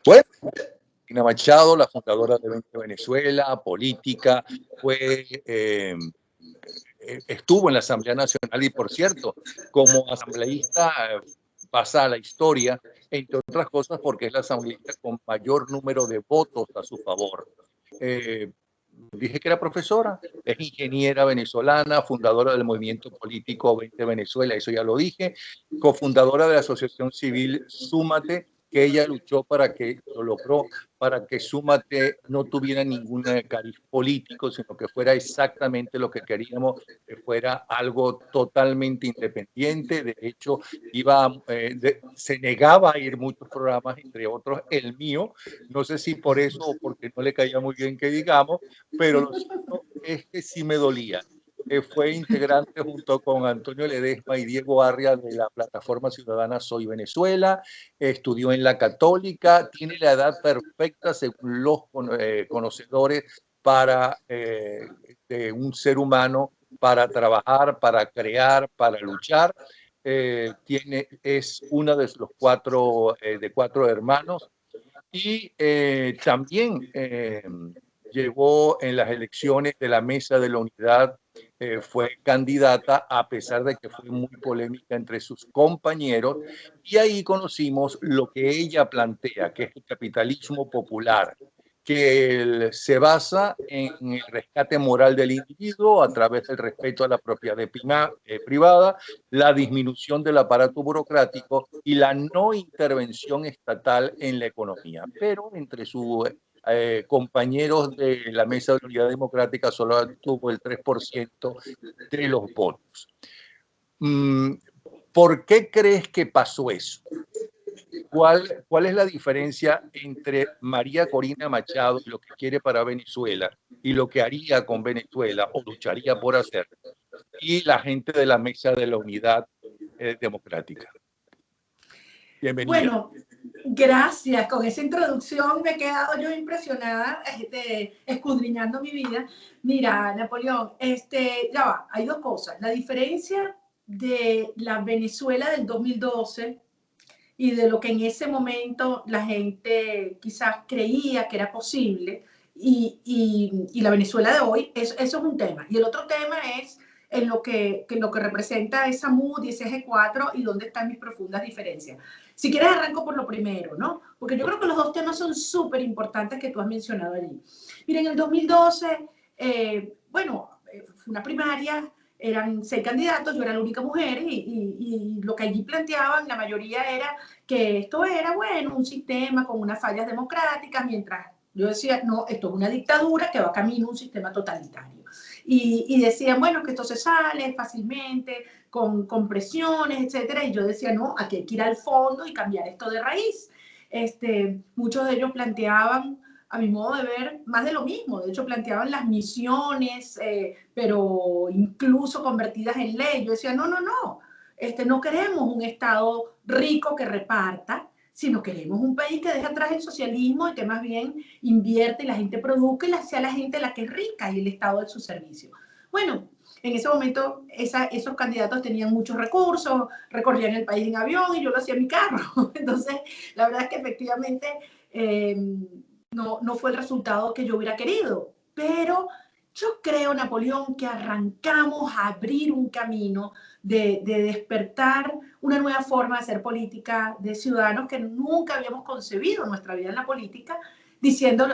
Bueno, Corina Machado, la fundadora de 20 Venezuela, política, estuvo en la Asamblea Nacional y, por cierto, como asambleísta pasa a la historia, entre otras cosas porque es la asambleísta con mayor número de votos a su favor. Dije que era profesora, es ingeniera venezolana, fundadora del movimiento político 20 Venezuela, eso ya lo dije, cofundadora de la asociación civil Súmate, que ella luchó para que, lo logró, para que Súmate no tuviera ningún cariz político, sino que fuera exactamente lo que queríamos, que fuera algo totalmente independiente. De hecho, se negaba a ir muchos programas, entre otros el mío, no sé si por eso o porque no le caía muy bien que digamos, pero lo cierto es que sí me dolía. Fue integrante junto con Antonio Ledesma y Diego Arria de la plataforma ciudadana Soy Venezuela, estudió en la Católica, tiene la edad perfecta según los conocedores de un ser humano para trabajar, para crear, para luchar. Es una de los cuatro hermanos y también llegó en las elecciones de la Mesa de la Unidad, fue candidata a pesar de que fue muy polémica entre sus compañeros, y ahí conocimos lo que ella plantea, que es el capitalismo popular, que se basa en el rescate moral del individuo a través del respeto a la propiedad privada, la disminución del aparato burocrático y la no intervención estatal en la economía. Pero entre sus compañeros de la Mesa de la Unidad Democrática solo tuvo el 3% de los votos. ¿Por qué crees que pasó eso? ¿Cuál es la diferencia entre María Corina Machado y lo que quiere para Venezuela y lo que haría con Venezuela o lucharía por hacer, y la gente de la Mesa de la Unidad Democrática? Bienvenida. Bueno, gracias. Con esa introducción me he quedado yo impresionada, escudriñando mi vida. Mira, Napoleón, ya va, hay dos cosas. La diferencia de la Venezuela del 2012 y de lo que en ese momento la gente quizás creía que era posible y la Venezuela de hoy, eso es un tema. Y el otro tema es en lo que representa esa MUD y ese G4 y dónde están mis profundas diferencias. Si quieres arranco por lo primero, ¿no? Porque yo creo que los dos temas son súper importantes que tú has mencionado allí. Mira, en el 2012, fue una primaria, eran 6 candidatos, yo era la única mujer y lo que allí planteaban la mayoría era que esto era, bueno, un sistema con unas fallas democráticas, mientras yo decía, no, esto es una dictadura que va camino a un sistema totalitario. Y decían, bueno, que esto se sale fácilmente, con presiones, etcétera, y yo decía, no, aquí hay que ir al fondo y cambiar esto de raíz. Muchos de ellos planteaban, a mi modo de ver, más de lo mismo. De hecho, planteaban las misiones, pero incluso convertidas en ley. Yo decía, no, no queremos un Estado rico que reparta, sino queremos un país que deje atrás el socialismo y que más bien invierte y la gente produzca y sea la gente la que es rica y el Estado de su servicio. Bueno, en ese momento esos candidatos tenían muchos recursos, recorrían el país en avión y yo lo hacía en mi carro. Entonces, la verdad es que efectivamente no fue el resultado que yo hubiera querido, pero yo creo, Napoleón, que arrancamos a abrir un camino de despertar una nueva forma de hacer política de ciudadanos que nunca habíamos concebido en nuestra vida en la política,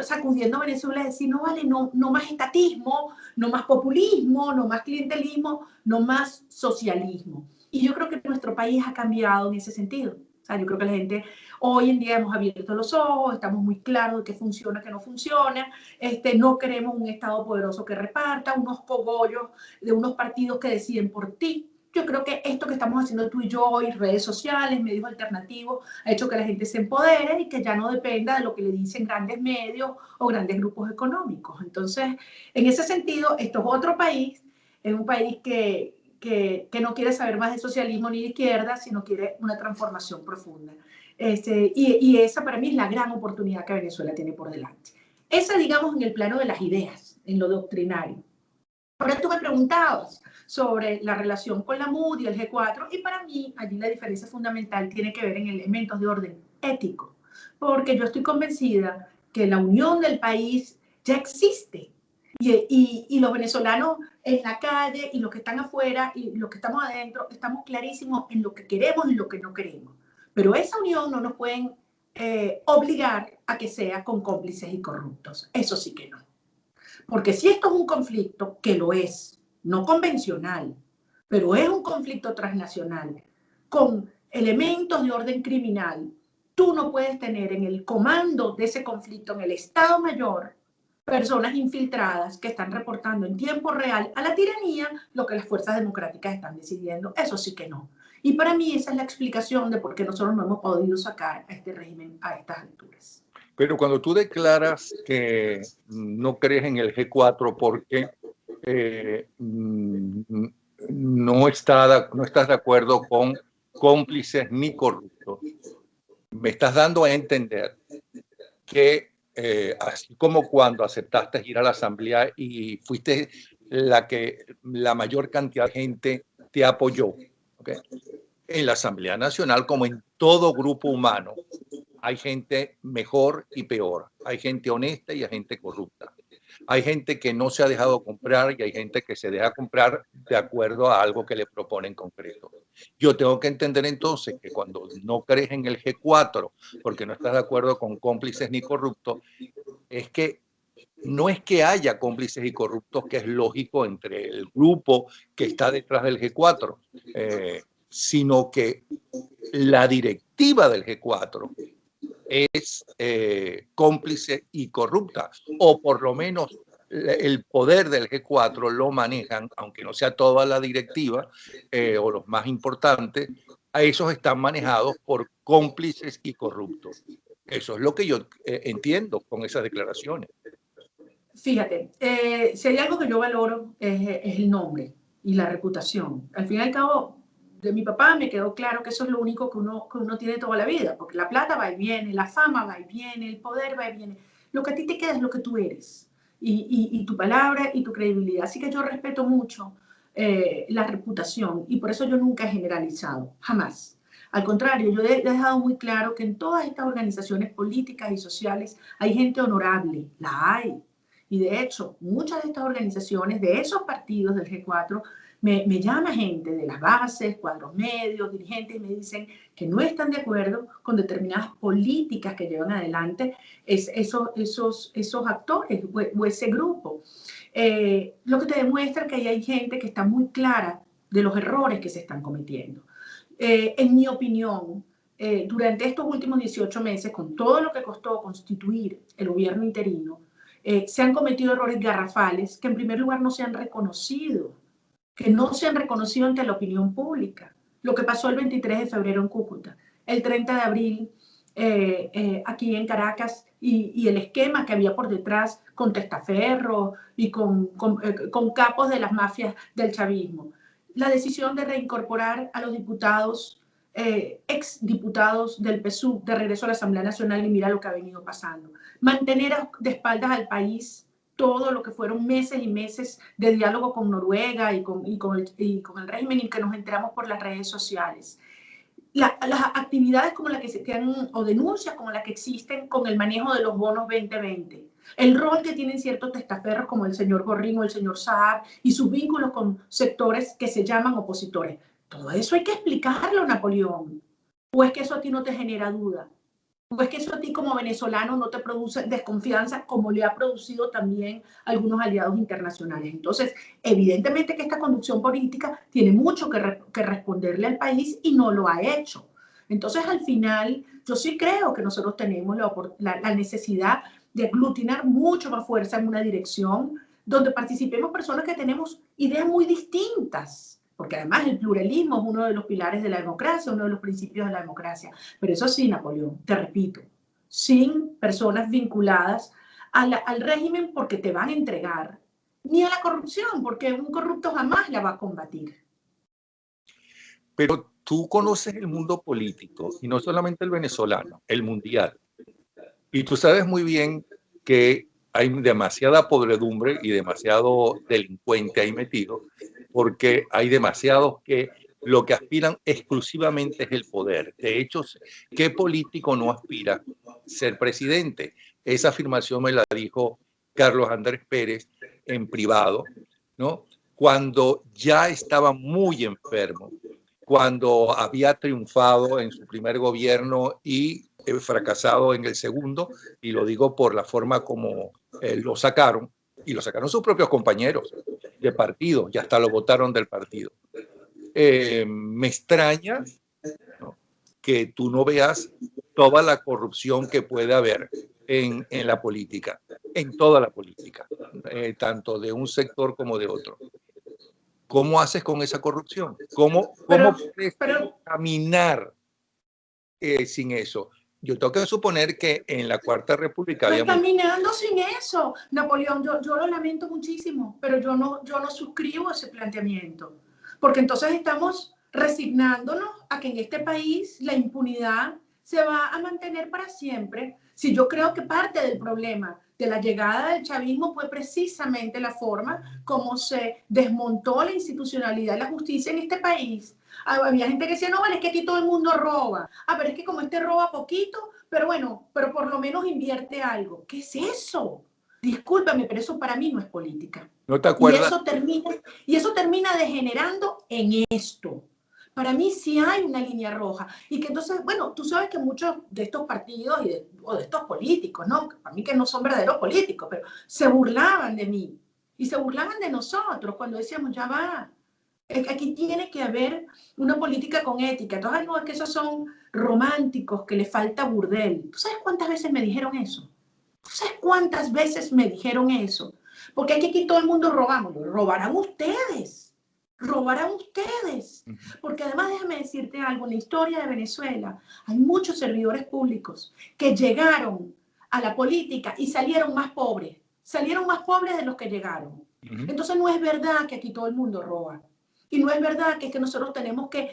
sacudiendo Venezuela y decir, no vale, no más estatismo, no más populismo, no más clientelismo, no más socialismo. Y yo creo que nuestro país ha cambiado en ese sentido. O sea, yo creo que la gente hoy en día hemos abierto los ojos, estamos muy claros de qué funciona, qué no funciona. No queremos un Estado poderoso que reparta, unos cogollos de unos partidos que deciden por ti. Yo creo que esto que estamos haciendo tú y yo hoy, redes sociales, medios alternativos, ha hecho que la gente se empodere y que ya no dependa de lo que le dicen grandes medios o grandes grupos económicos. Entonces, en ese sentido, esto es otro país, es un país que no quiere saber más de socialismo ni de izquierda, sino quiere una transformación profunda. Y esa para mí es la gran oportunidad que Venezuela tiene por delante. Esa, digamos, en el plano de las ideas, en lo doctrinario. Ahora tú me preguntabas sobre la relación con la MUD y el G4, y para mí allí la diferencia fundamental tiene que ver en elementos de orden ético. porque yo estoy convencida que la unión del país ya existe. Y los venezolanos en la calle y los que están afuera y los que estamos adentro estamos clarísimos en lo que queremos y lo que no queremos. Pero esa unión no nos pueden obligar a que sea con cómplices y corruptos. Eso sí que no. Porque si esto es un conflicto, que lo es, no convencional, pero es un conflicto transnacional, con elementos de orden criminal, tú no puedes tener en el comando de ese conflicto, en el Estado Mayor, personas infiltradas que están reportando en tiempo real a la tiranía lo que las fuerzas democráticas están decidiendo. Eso sí que no. Y para mí esa es la explicación de por qué nosotros no hemos podido sacar a este régimen a estas alturas. Pero cuando tú declaras que no crees en el G4 porque no estás de acuerdo con cómplices ni corruptos, me estás dando a entender que así como cuando aceptaste ir a la asamblea y fuiste la mayor cantidad de gente te apoyó, ¿okay? En la Asamblea Nacional, como en todo grupo humano, hay gente mejor y peor, hay gente honesta y hay gente corrupta. Hay gente que no se ha dejado comprar y hay gente que se deja comprar de acuerdo a algo que le proponen concreto. Yo tengo que entender entonces que cuando no crees en el G4 porque no estás de acuerdo con cómplices ni corruptos, es que no es que haya cómplices y corruptos, que es lógico entre el grupo que está detrás del G4, sino que la directiva del G4 es cómplice y corrupta, o por lo menos el poder del G4 lo manejan, aunque no sea toda la directiva o los más importantes, a esos están manejados por cómplices y corruptos. Eso es lo que yo entiendo con esas declaraciones. Fíjate, si hay algo que yo valoro es el nombre y la reputación. Al fin y al cabo, de mi papá me quedó claro que eso es lo único que uno tiene toda la vida, porque la plata va y viene, la fama va y viene, el poder va y viene. Lo que a ti te queda es lo que tú eres y tu palabra y tu credibilidad. Así que yo respeto mucho la reputación y por eso yo nunca he generalizado, jamás. Al contrario, yo he dejado muy claro que en todas estas organizaciones políticas y sociales hay gente honorable, la hay. Y de hecho, muchas de estas organizaciones, de esos partidos del G4, me llama gente de las bases, cuadros medios, dirigentes, y me dicen que no están de acuerdo con determinadas políticas que llevan adelante esos actores o ese grupo. Lo que te demuestra que ahí hay gente que está muy clara de los errores que se están cometiendo. En mi opinión, durante estos últimos 18 meses, con todo lo que costó constituir el gobierno interino, se han cometido errores garrafales que en primer lugar no se han reconocido, que no se han reconocido ante la opinión pública. Lo que pasó el 23 de febrero en Cúcuta, el 30 de abril aquí en Caracas y el esquema que había por detrás con testaferros y con capos de las mafias del chavismo. La decisión de reincorporar a los diputados, exdiputados del PSUV de regreso a la Asamblea Nacional y mira lo que ha venido pasando. Mantener de espaldas al país todo lo que fueron meses y meses de diálogo con Noruega y con el régimen y que nos enteramos por las redes sociales. Las actividades como la que han, o denuncias como las que existen con el manejo de los bonos 2020, el rol que tienen ciertos testaferros como el señor Gorrín o el señor Saab y sus vínculos con sectores que se llaman opositores. Todo eso hay que explicarlo, Napoleón. ¿O es que eso a ti no te genera duda? ¿O es que eso a ti como venezolano no te produce desconfianza como le ha producido también a algunos aliados internacionales? Entonces, evidentemente que esta conducción política tiene mucho que responderle al país y no lo ha hecho. Entonces, al final, yo sí creo que nosotros tenemos la necesidad de aglutinar mucho más fuerza en una dirección donde participemos personas que tenemos ideas muy distintas. Porque además el pluralismo es uno de los pilares de la democracia, uno de los principios de la democracia. Pero eso sí, Napoleón, te repito, sin personas vinculadas al régimen porque te van a entregar, ni a la corrupción, porque un corrupto jamás la va a combatir. Pero tú conoces el mundo político, y no solamente el venezolano, el mundial. Y tú sabes muy bien que hay demasiada podredumbre y demasiado delincuente ahí metido, porque hay demasiados que lo que aspiran exclusivamente es el poder. De hecho, ¿qué político no aspira ser presidente. Esa afirmación me la dijo Carlos Andrés Pérez en privado, ¿no? Cuando ya estaba muy enfermo, cuando había triunfado en su primer gobierno y fracasado en el segundo, y lo digo por la forma como lo sacaron, y lo sacaron sus propios compañeros de partido, y hasta lo votaron del partido. Me extraña, ¿no?, que tú no veas toda la corrupción que puede haber en la política, en toda la política, tanto de un sector como de otro. ¿Cómo haces con esa corrupción? ¿Cómo puedes caminar sin eso? Yo tengo que suponer que en la Cuarta República Pues había caminando sin eso, Napoleón, yo lo lamento muchísimo, pero yo no suscribo ese planteamiento, porque entonces estamos resignándonos a que en este país la impunidad se va a mantener para siempre. Si yo creo que parte del problema de la llegada del chavismo fue precisamente la forma como se desmontó la institucionalidad de la justicia en este país. Había gente que decía, no, vale, es que aquí todo el mundo roba. Pero es que como este roba poquito, pero bueno, pero por lo menos invierte algo. ¿Qué es eso? Discúlpame, pero eso para mí no es política. ¿No te acuerdas? Y eso termina degenerando en esto. Para mí sí hay una línea roja. Y que entonces, bueno, tú sabes que muchos de estos partidos o de estos políticos, ¿no? Para mí que no son verdaderos políticos, pero se burlaban de mí. Y se burlaban de nosotros cuando decíamos, ya va. Aquí tiene que haber una política con ética. Entonces, no, es que esos son románticos, que les falta burdel. ¿Tú sabes cuántas veces me dijeron eso? ¿Tú sabes cuántas veces me dijeron eso? Porque aquí todo el mundo robamos. Robarán ustedes. Robarán ustedes. Porque además, déjame decirte algo, en la historia de Venezuela hay muchos servidores públicos que llegaron a la política y salieron más pobres. Salieron más pobres de los que llegaron. Entonces no es verdad que aquí todo el mundo roba. Y no es verdad que es que nosotros tenemos que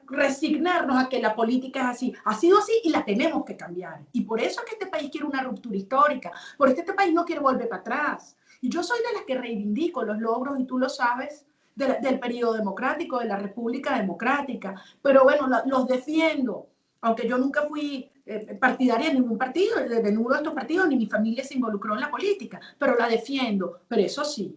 resignarnos a que la política es así. Ha sido así y la tenemos que cambiar. Y por eso es que este país quiere una ruptura histórica. Por eso este país no quiere volver para atrás. Y yo soy de las que reivindico los logros, y tú lo sabes, del periodo democrático, de la República Democrática. Pero bueno, los defiendo. Aunque yo nunca fui partidaria de ningún partido, de ninguno de estos partidos, ni mi familia se involucró en la política. Pero la defiendo. Pero eso sí,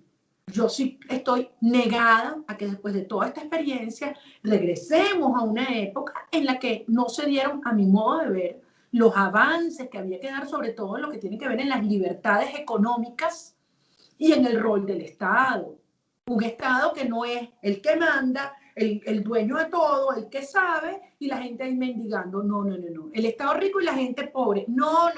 yo sí estoy negada a que después de toda esta experiencia regresemos a una época en la que no se dieron, a mi modo de ver, los avances que había que dar, sobre todo en lo que tiene que ver en las libertades económicas y en el rol del Estado. Un Estado que no es el que manda, el dueño de todo, el que sabe, y la gente ahí mendigando. No. El Estado rico y la gente pobre. No.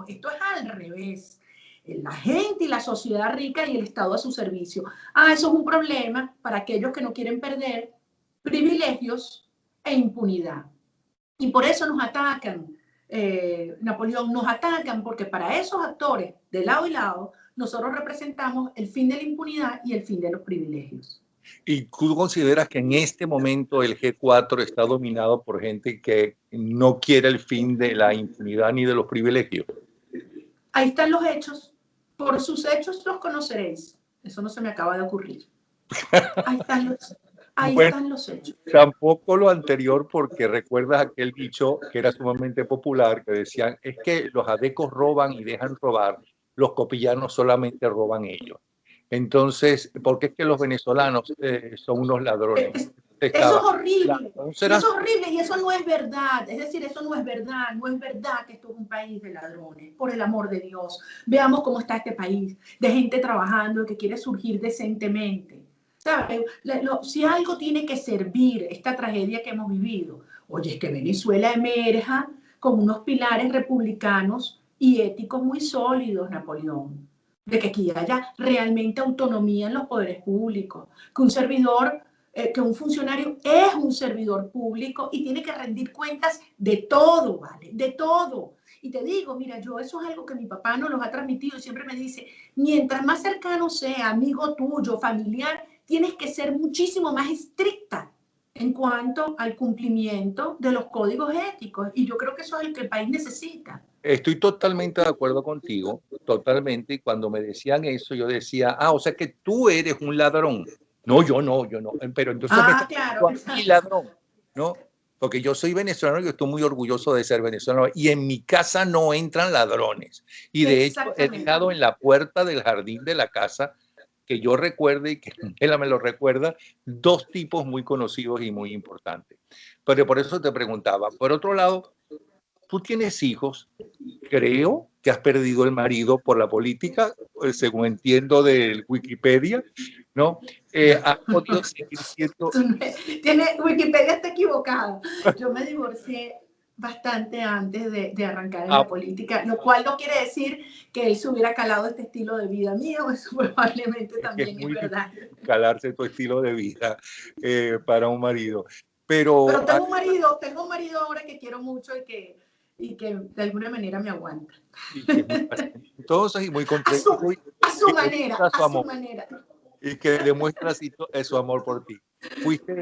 Esto es al revés. La gente y la sociedad rica y el Estado a su servicio. Eso es un problema para aquellos que no quieren perder privilegios e impunidad. Y por eso nos atacan, Napoleón, nos atacan porque para esos actores de lado y lado, nosotros representamos el fin de la impunidad y el fin de los privilegios. ¿Y tú consideras que en este momento el G4 está dominado por gente que no quiere el fin de la impunidad ni de los privilegios? Ahí están los hechos. Por sus hechos los conoceréis. Eso no se me acaba de ocurrir. Ahí están los hechos. Tampoco lo anterior, porque recuerdas aquel dicho que era sumamente popular, que decían, es que los adecos roban y dejan robar, los copillanos solamente roban ellos. Entonces, ¿por qué es que los venezolanos son unos ladrones? Eso es horrible. Eso es horrible y eso no es verdad. Es decir, eso no es verdad. No es verdad que esto es un país de ladrones. Por el amor de Dios. Veamos cómo está este país, de gente trabajando que quiere surgir decentemente. ¿Sabes? Si algo tiene que servir esta tragedia que hemos vivido, oye, es que Venezuela emerja con unos pilares republicanos y éticos muy sólidos, Napoleón. De que aquí haya realmente autonomía en los poderes públicos, que un servidor, que un funcionario es un servidor público y tiene que rendir cuentas de todo, ¿vale? De todo. Y te digo, mira, eso es algo que mi papá nos lo ha transmitido y siempre me dice, mientras más cercano sea, amigo tuyo, familiar, tienes que ser muchísimo más estricta en cuanto al cumplimiento de los códigos éticos. Y yo creo que eso es el que el país necesita. Estoy totalmente de acuerdo contigo, totalmente. Y cuando me decían eso, yo decía, o sea que tú eres un ladrón. No, yo no. Pero entonces claro, mi ladrón, ¿no? porque yo soy venezolano y yo estoy muy orgulloso de ser venezolano, y en mi casa no entran ladrones. Y de hecho he Exactamente. dejado en la puerta del jardín de la casa, que yo recuerde y que ella me lo recuerda, 2 tipos muy conocidos y muy importantes. Pero por eso te preguntaba. Por otro lado, tú tienes hijos, creo que has perdido el marido por la política, según entiendo del Wikipedia, ¿no? ¿Has podido seguir siendo... Wikipedia está equivocado. Yo me divorcié bastante antes de arrancar en Ah, la política, lo cual no quiere decir que él se hubiera calado este estilo de vida mío, eso probablemente es que es también es muy verdad. difícil calarse tu estilo de vida para un marido. Pero Pero tengo un marido ahora que quiero mucho y que de alguna manera me aguanta. y que es muy talentosa y muy A su, comprensivo y a su que manera, demuestra su a su amor manera. y que demuestra así su amor por ti. Fuiste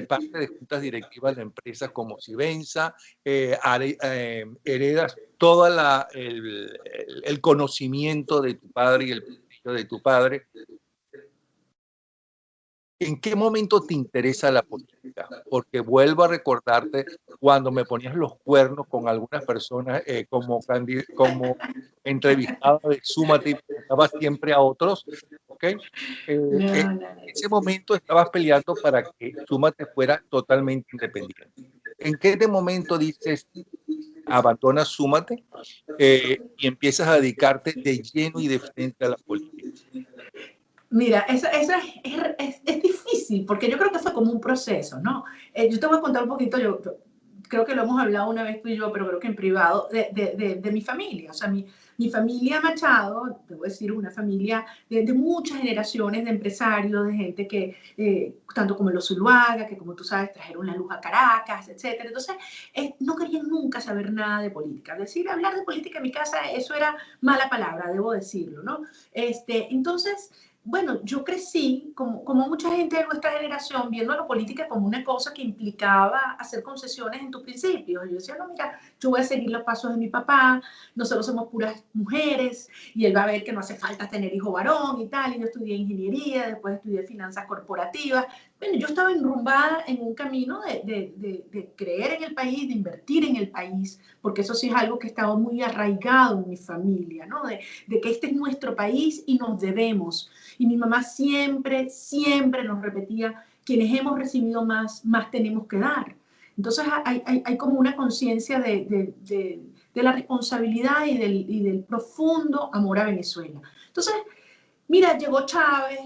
parte de juntas directivas de empresas como Sibenza, heredas todo el conocimiento de tu padre y el prestigio de tu padre. ¿En qué momento te interesa la política? Porque vuelvo a recordarte cuando me ponías los cuernos con algunas personas como entrevistada de Súmate y preguntabas siempre a otros, ¿ok? No, En no, no. ese momento estabas peleando para que Súmate fuera totalmente independiente. ¿En qué momento dices, abandonas Súmate y empiezas a dedicarte de lleno y de frente a la política? Mira, eso es difícil, porque yo creo que fue como un proceso, ¿no? Yo te voy a contar un poquito, yo creo que lo hemos hablado una vez tú y yo, pero creo que en privado, de mi familia. O sea, mi familia Machado, debo decir, una familia de muchas generaciones de empresarios, de gente que, tanto como los Zuluaga, que como tú sabes, trajeron la luz a Caracas, etcétera. Entonces, no querían nunca saber nada de política. Decir, hablar de política en mi casa, eso era mala palabra, debo decirlo, ¿no? Entonces, bueno, yo crecí, como mucha gente de nuestra generación, viendo la política como una cosa que implicaba hacer concesiones en tus principios. Yo decía, no, mira, yo voy a seguir los pasos de mi papá, nosotros somos puras mujeres, y él va a ver que no hace falta tener hijo varón y tal. Y yo estudié ingeniería, después estudié finanzas corporativas. Bueno, yo estaba enrumbada en un camino de creer en el país, de invertir en el país, porque eso sí es algo que estaba muy arraigado en mi familia, ¿no? De que este es nuestro país y nos debemos. Y mi mamá siempre, siempre nos repetía, quienes hemos recibido más, más tenemos que dar. Entonces hay como una conciencia de la responsabilidad y del profundo amor a Venezuela. Entonces, mira, llegó Chávez,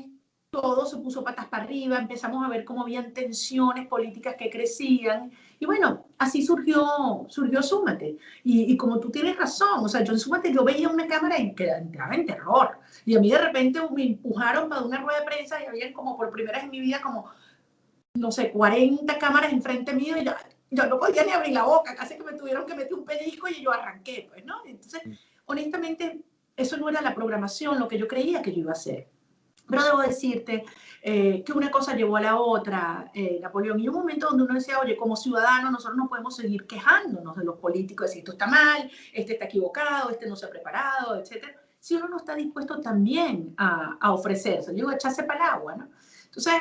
todo se puso patas para arriba, empezamos a ver cómo habían tensiones políticas que crecían, y bueno, así surgió Súmate. Y como tú tienes razón, o sea, yo en Súmate yo veía una cámara y que entraba en terror, y a mí de repente me empujaron para una rueda de prensa y habían como por primera vez en mi vida como, no sé, 40 cámaras enfrente mío, y yo no podía ni abrir la boca, casi que me tuvieron que meter un pellizco y yo arranqué, pues, ¿no? Entonces, honestamente, eso no era la programación, lo que yo creía que yo iba a hacer. Pero debo decirte que una cosa llevó a la otra, Napoleón, y un momento donde uno decía, oye, como ciudadanos nosotros no podemos seguir quejándonos de los políticos, decir, esto está mal, este está equivocado, este no se ha preparado, etcétera, si uno no está dispuesto también a ofrecerse, yo digo, echarse para el agua, ¿no? Entonces,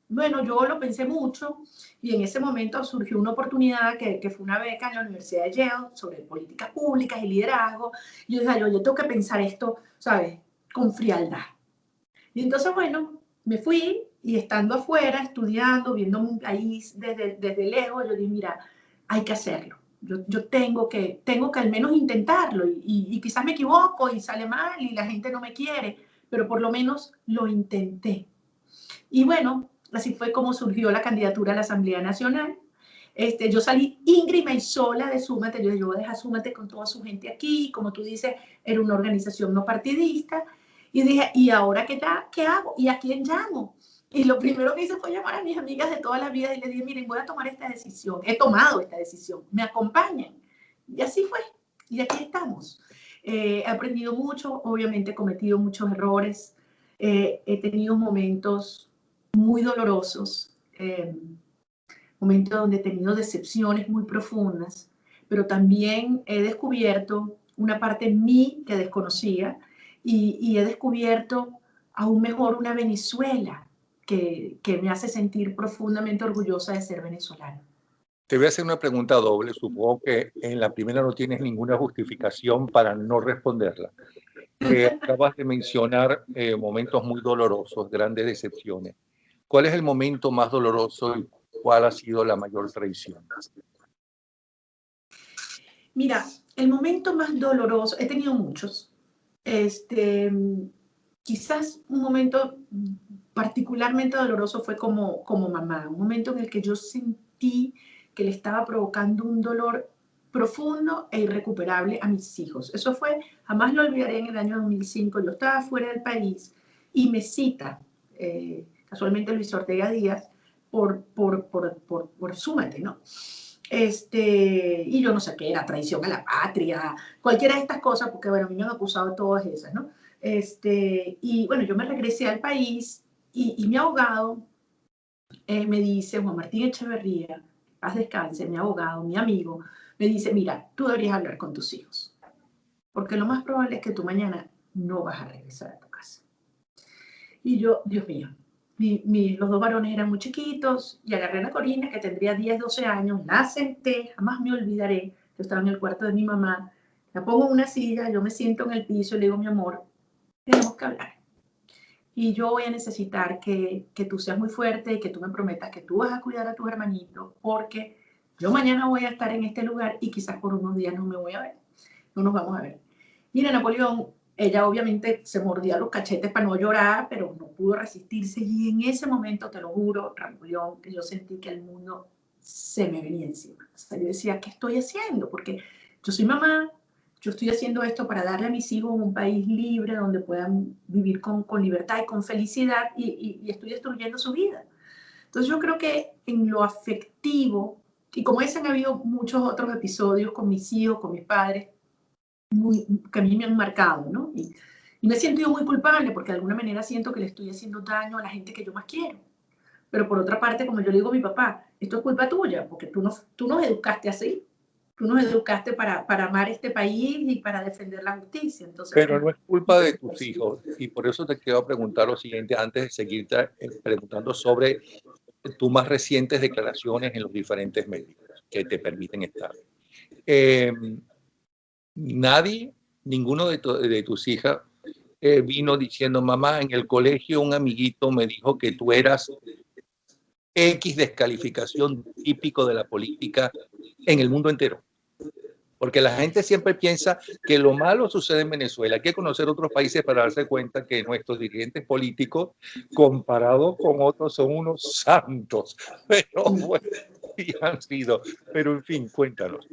bueno, yo lo pensé mucho y en ese momento surgió una oportunidad que fue una beca en la Universidad de Yale sobre políticas públicas y liderazgo. Y yo dije, yo tengo que pensar esto, ¿sabes? Con frialdad. Y entonces, bueno, me fui y estando afuera, estudiando, viendo un país desde lejos, yo dije, mira, hay que hacerlo. Yo tengo que al menos intentarlo y quizás me equivoco y sale mal y la gente no me quiere, pero por lo menos lo intenté. Y bueno, así fue como surgió la candidatura a la Asamblea Nacional. Yo salí íngrima y sola de Súmate. Yo voy a dejar Súmate con toda su gente aquí. Como tú dices, era una organización no partidista. Y dije, ¿y ahora qué hago? ¿Y a quién llamo? Y lo primero que hice fue llamar a mis amigas de toda la vida y les dije, miren, voy a tomar esta decisión. He tomado esta decisión. ¿Me acompañan? Y así fue. Y aquí estamos. He aprendido mucho. Obviamente he cometido muchos errores. He tenido momentos muy dolorosos, momentos donde he tenido decepciones muy profundas, pero también he descubierto una parte en mí que desconocía y he descubierto aún mejor una Venezuela que me hace sentir profundamente orgullosa de ser venezolana. Te voy a hacer una pregunta doble. Supongo que en la primera no tienes ninguna justificación para no responderla. Acabas de mencionar momentos muy dolorosos, grandes decepciones. ¿Cuál es el momento más doloroso y cuál ha sido la mayor traición? Mira, el momento más doloroso, he tenido muchos. Quizás un momento particularmente doloroso fue como mamá, un momento en el que yo sentí que le estaba provocando un dolor profundo e irrecuperable a mis hijos. Eso fue, jamás lo olvidaré, en el año 2005. Yo estaba fuera del país y me cita, casualmente Luis Ortega Díaz, por Súmate, ¿no? Y yo no sé qué era, traición a la patria, cualquiera de estas cosas, porque bueno, a mí me han acusado de todas esas, ¿no? Y bueno, yo me regresé al país y mi abogado me dice, Juan Martín Echeverría, paz descanse, mi abogado, mi amigo, me dice, mira, tú deberías hablar con tus hijos, porque lo más probable es que tú mañana no vas a regresar a tu casa. Y yo, Dios mío, los dos varones eran muy chiquitos y agarré a la Corina, que tendría 10, 12 años, la senté, jamás me olvidaré, yo estaba en el cuarto de mi mamá, la pongo en una silla, yo me siento en el piso y le digo, mi amor, tenemos que hablar. Y yo voy a necesitar que tú seas muy fuerte y que tú me prometas que tú vas a cuidar a tus hermanitos, porque yo mañana voy a estar en este lugar y quizás por unos días no me voy a ver, no nos vamos a ver. Mira, Napoleón, ella obviamente se mordía los cachetes para no llorar, pero no pudo resistirse. Y en ese momento, te lo juro, Napoleón, que yo sentí que el mundo se me venía encima. O sea, yo decía, ¿qué estoy haciendo? Porque yo soy mamá, yo estoy haciendo esto para darle a mis hijos un país libre donde puedan vivir con libertad y con felicidad y estoy destruyendo su vida. Entonces yo creo que en lo afectivo, y como ese han habido muchos otros episodios con mis hijos, con mis padres, que a mí me han marcado, ¿no? Y me he sentido muy culpable porque de alguna manera siento que le estoy haciendo daño a la gente que yo más quiero. Pero por otra parte, como yo le digo a mi papá, esto es culpa tuya, porque tú nos educaste así. Tú nos educaste para amar este país y para defender la justicia. Entonces, Pero no es culpa de tus hijos y por eso te quiero preguntar lo siguiente antes de seguir preguntando sobre tus más recientes declaraciones en los diferentes medios que te permiten estar. Eh, Nadie, ninguno de tus hijas vino diciendo, mamá, en el colegio un amiguito me dijo que tú eras X descalificación típico de la política en el mundo entero. Porque la gente siempre piensa que lo malo sucede en Venezuela. Hay que conocer otros países para darse cuenta que nuestros dirigentes políticos, comparados con otros, son unos santos. Pero bueno, y han sido. Pero en fin, cuéntanos.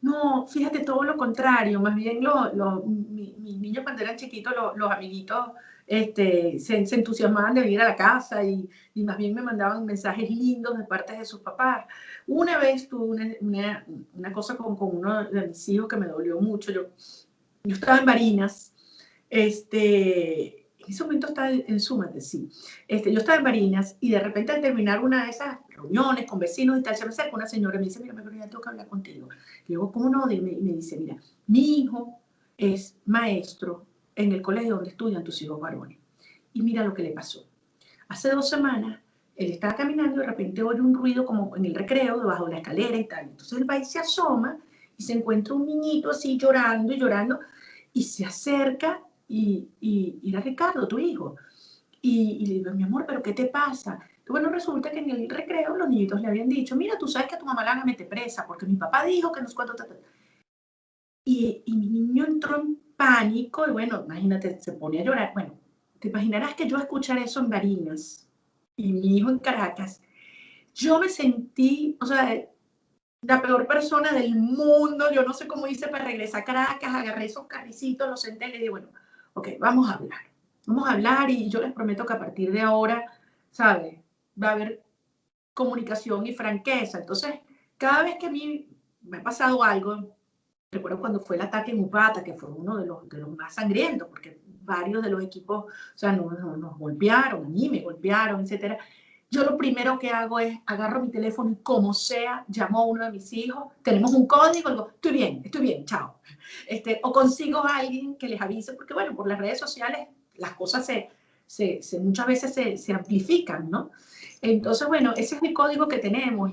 no, fíjate, todo lo contrario. Más bien, mis niños cuando eran chiquitos, los amiguitos se entusiasmaban de venir a la casa y más bien me mandaban mensajes lindos de parte de sus papás. Una vez tuve una cosa con uno de mis hijos que me dolió mucho. Yo estaba en Barinas, en ese momento estaba en Súmate, sí. Yo estaba en Barinas y de repente al terminar una de esas reuniones con vecinos y tal, se me acerca una señora y me dice, mira, ya tengo que hablar contigo. Y digo, ¿cómo no? Y me dice, mira, mi hijo es maestro en el colegio donde estudian tus hijos varones. Y mira lo que le pasó. Hace 2 semanas, él estaba caminando y de repente oye un ruido como en el recreo, debajo de la escalera y tal. Entonces el país se asoma y se encuentra un niñito así llorando y llorando y se acerca y era Ricardo, tu hijo. Y le digo, mi amor, ¿pero qué te pasa? Y bueno, resulta que en el recreo los niñitos le habían dicho, mira, tú sabes que a tu mamá la van a meter presa porque mi papá dijo que no sé cuánto. Y mi niño entró en pánico y bueno, imagínate, se pone a llorar. Bueno, te imaginarás que yo escuchar eso en Barinas y mi hijo en Caracas, yo me sentí, o sea, la peor persona del mundo. Yo no sé cómo hice para regresar a Caracas, agarré esos carricitos, los senté y le dije, bueno, ok, vamos a hablar. Vamos a hablar y yo les prometo que a partir de ahora, ¿sabes? Va a haber comunicación y franqueza. Entonces, cada vez que a mí me ha pasado algo, recuerdo cuando fue el ataque en Upata, que fue uno de los más sangrientos, porque varios de los equipos, o sea, nos golpearon, a mí me golpearon, etcétera. Yo lo primero que hago es agarro mi teléfono y como sea, llamo a uno de mis hijos, tenemos un código, digo, estoy bien, chao. O consigo a alguien que les avise, porque bueno, por las redes sociales las cosas muchas veces se amplifican, ¿no? Entonces, bueno, ese es el código que tenemos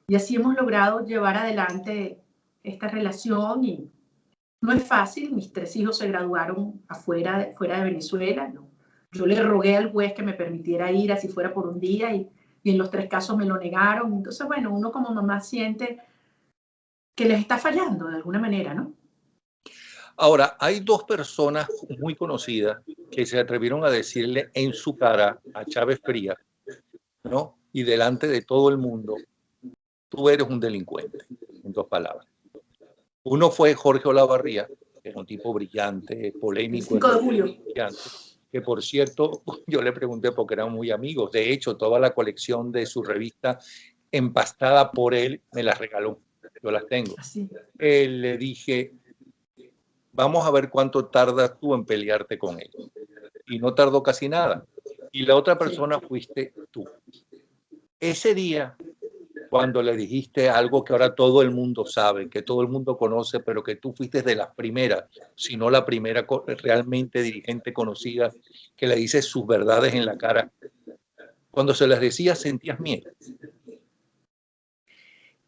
Y así hemos logrado llevar adelante esta relación y no es fácil. Mis 3 hijos se graduaron fuera de Venezuela. ¿No? Yo le rogué al juez que me permitiera ir, así fuera por un día, y en los 3 casos me lo negaron. Entonces, bueno, uno como mamá siente que les está fallando de alguna manera, ¿no? Ahora, hay 2 personas muy conocidas que se atrevieron a decirle en su cara a Chávez Frías, ¿no? Y delante de todo el mundo, tú eres un delincuente, en 2 palabras. Uno fue Jorge Olavarría, que es un tipo brillante, El polémico, 5 de julio. brillante, que por cierto, yo le pregunté porque eran muy amigos. De hecho, toda la colección de su revista empastada por él me las regaló. Yo las tengo. Así. Le dije, vamos a ver cuánto tardas tú en pelearte con él. Y no tardó casi nada. Y la otra persona fuiste tú. Ese día, cuando le dijiste algo que ahora todo el mundo sabe, que todo el mundo conoce, pero que tú fuiste de las primeras, si no la primera realmente dirigente conocida, que le dices sus verdades en la cara, cuando se las decías sentías miedo.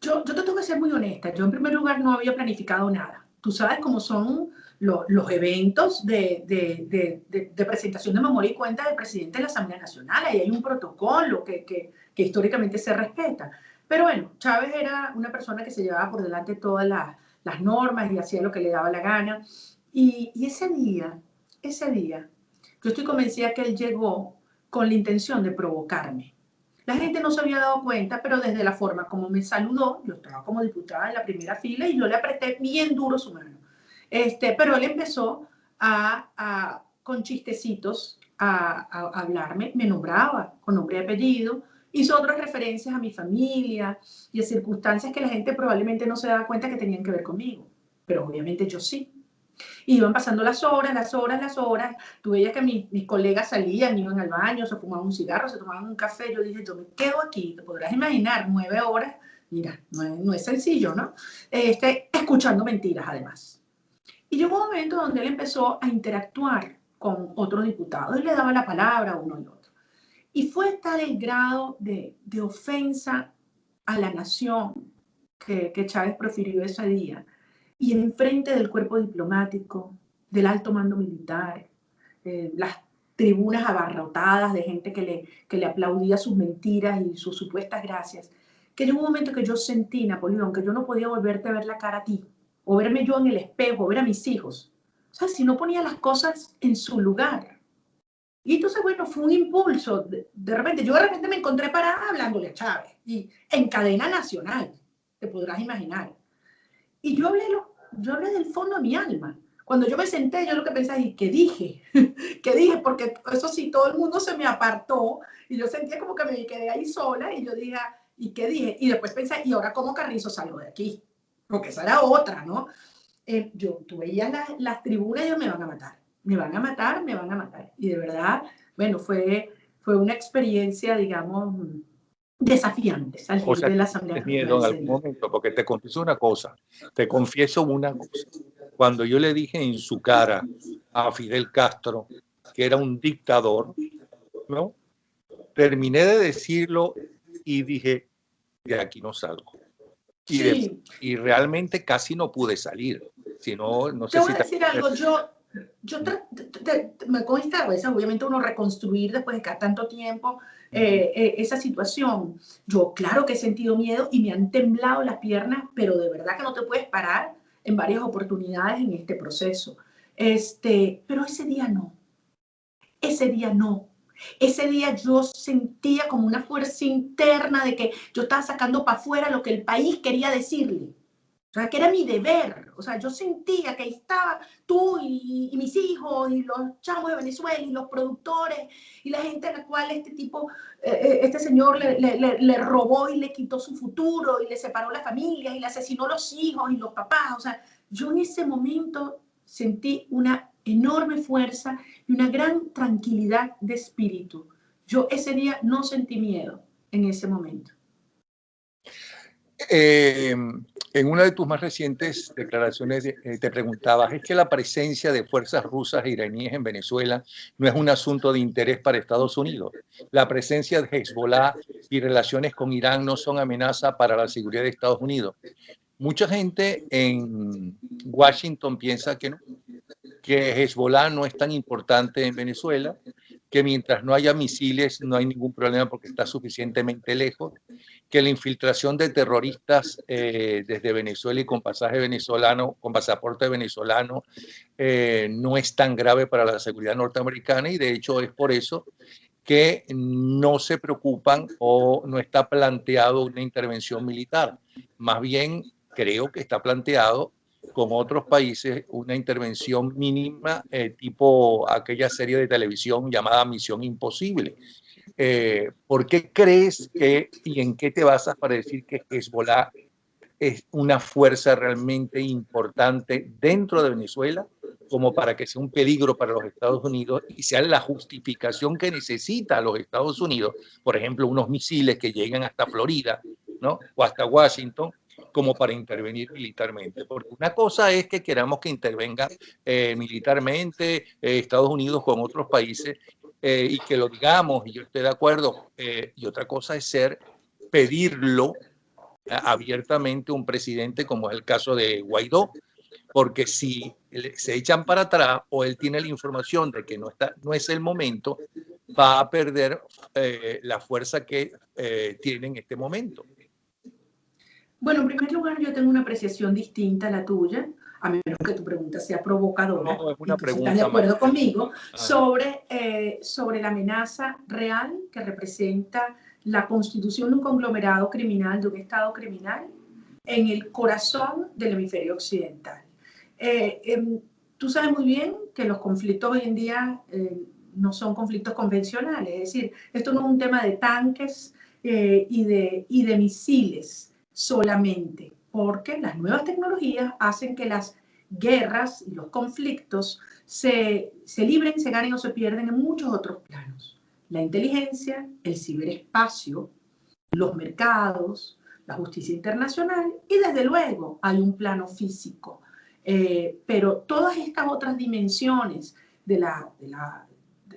Yo te tengo que ser muy honesta. Yo en primer lugar no había planificado nada. Tú sabes cómo son los eventos de presentación de memoria y cuenta del presidente de la Asamblea Nacional. Ahí hay un protocolo que históricamente se respeta. Pero bueno, Chávez era una persona que se llevaba por delante todas las normas y hacía lo que le daba la gana. Y ese día, yo estoy convencida que él llegó con la intención de provocarme. La gente no se había dado cuenta, pero desde la forma como me saludó, yo estaba como diputada en la primera fila y yo le apreté bien duro su mano. Pero él empezó con chistecitos a hablarme, me nombraba con nombre y apellido, hizo otras referencias a mi familia y a circunstancias que la gente probablemente no se daba cuenta que tenían que ver conmigo, pero obviamente yo sí. Y iban pasando las horas, las horas, las horas. Tú veías que mis colegas salían, iban al baño, se fumaban un cigarro, se tomaban un café. Yo dije, yo me quedo aquí, te podrás imaginar, 9 horas. Mira, no es sencillo, ¿no? Escuchando mentiras, además. Y llegó un momento donde él empezó a interactuar con otros diputados y le daba la palabra a uno y otro. Y fue tal el grado de ofensa a la nación que Chávez profirió ese día, y enfrente del cuerpo diplomático, del alto mando militar, las tribunas abarrotadas de gente que le aplaudía sus mentiras y sus supuestas gracias, que llegó un momento que yo sentí, Napoleón, que yo no podía volverte a ver la cara a ti, o verme yo en el espejo, o ver a mis hijos. O sea, si no ponía las cosas en su lugar. Y entonces, bueno, fue un impulso. Yo de repente me encontré parada hablándole a Chávez, y en cadena nacional, te podrás imaginar. Y yo hablé del fondo de mi alma. Cuando yo me senté, yo lo que pensaba es, ¿qué dije? ¿Qué dije? Porque eso sí, todo el mundo se me apartó y yo sentía como que me quedé ahí sola y yo dije, ¿y qué dije? Y después pensé, ¿y ahora cómo carrizo salgo de aquí? Porque esa era otra, ¿no? Tú veías las tribunas y ellos me van a matar, me van a matar, me van a matar. Y de verdad, bueno, fue una experiencia, digamos, desafiante O salir sea, de la que Asamblea tienes Nacional miedo en ese algún día. momento, porque te confieso una cosa. Cuando yo le dije en su cara a Fidel Castro que era un dictador, ¿no? Terminé de decirlo y dije, de aquí no salgo. Sí, Y realmente casi no pude salir. Si no, no te sé voy si a te decir algo, me consta a veces, obviamente uno reconstruir después de cada tanto tiempo esa situación. Yo claro que he sentido miedo y me han temblado las piernas, pero de verdad que no te puedes parar en varias oportunidades en este proceso. Pero ese día no. Ese día yo sentía como una fuerza interna de que yo estaba sacando para afuera lo que el país quería decirle. O sea, que era mi deber. O sea, yo sentía que ahí estaba tú y mis hijos y los chamos de Venezuela y los productores y la gente a la cual este señor le robó y le quitó su futuro y le separó las familias y le asesinó los hijos y los papás. O sea, yo en ese momento sentí una enorme fuerza y una gran tranquilidad de espíritu. Yo ese día no sentí miedo en ese momento. Eh, En una de tus más recientes declaraciones te preguntabas, ¿es que la presencia de fuerzas rusas e iraníes en Venezuela no es un asunto de interés para Estados Unidos? La presencia de Hezbollah y relaciones con Irán no son amenaza para la seguridad de Estados Unidos. Mucha gente en Washington piensa que no, que Hezbollah no es tan importante en Venezuela, que mientras no haya misiles no hay ningún problema porque está suficientemente lejos, que la infiltración de terroristas desde Venezuela y con pasaje venezolano, con pasaporte venezolano, no es tan grave para la seguridad norteamericana, y de hecho es por eso que no se preocupan o no está planteado una intervención militar. Más bien creo que está planteado con otros países una intervención mínima, tipo aquella serie de televisión llamada Misión Imposible. ¿Por qué crees que y en qué te basas para decir que Hezbollah es una fuerza realmente importante dentro de Venezuela como para que sea un peligro para los Estados Unidos y sea la justificación que necesita los Estados Unidos, por ejemplo, unos misiles que lleguen hasta Florida, ¿no? O hasta Washington, como para intervenir militarmente? Porque una cosa es que queramos que intervenga militarmente Estados Unidos con otros países y que lo digamos, y yo estoy de acuerdo, y otra cosa es pedirlo abiertamente un presidente, como es el caso de Guaidó, porque si se echan para atrás o él tiene la información de que no es el momento, va a perder la fuerza que tiene en este momento. Bueno, en primer lugar, yo tengo una apreciación distinta a la tuya, a menos que tu pregunta sea provocadora, No, es y una tú pregunta estás de acuerdo más. conmigo, sobre la amenaza real que representa la constitución de un conglomerado criminal, de un Estado criminal, en el corazón del hemisferio occidental. Tú sabes muy bien que los conflictos hoy en día no son conflictos convencionales, es decir, esto no es un tema de tanques y de misiles solamente, porque las nuevas tecnologías hacen que las guerras y los conflictos se libren, se ganen o se pierden en muchos otros planos. La inteligencia, el ciberespacio, los mercados, la justicia internacional y desde luego hay un plano físico. Pero todas estas otras dimensiones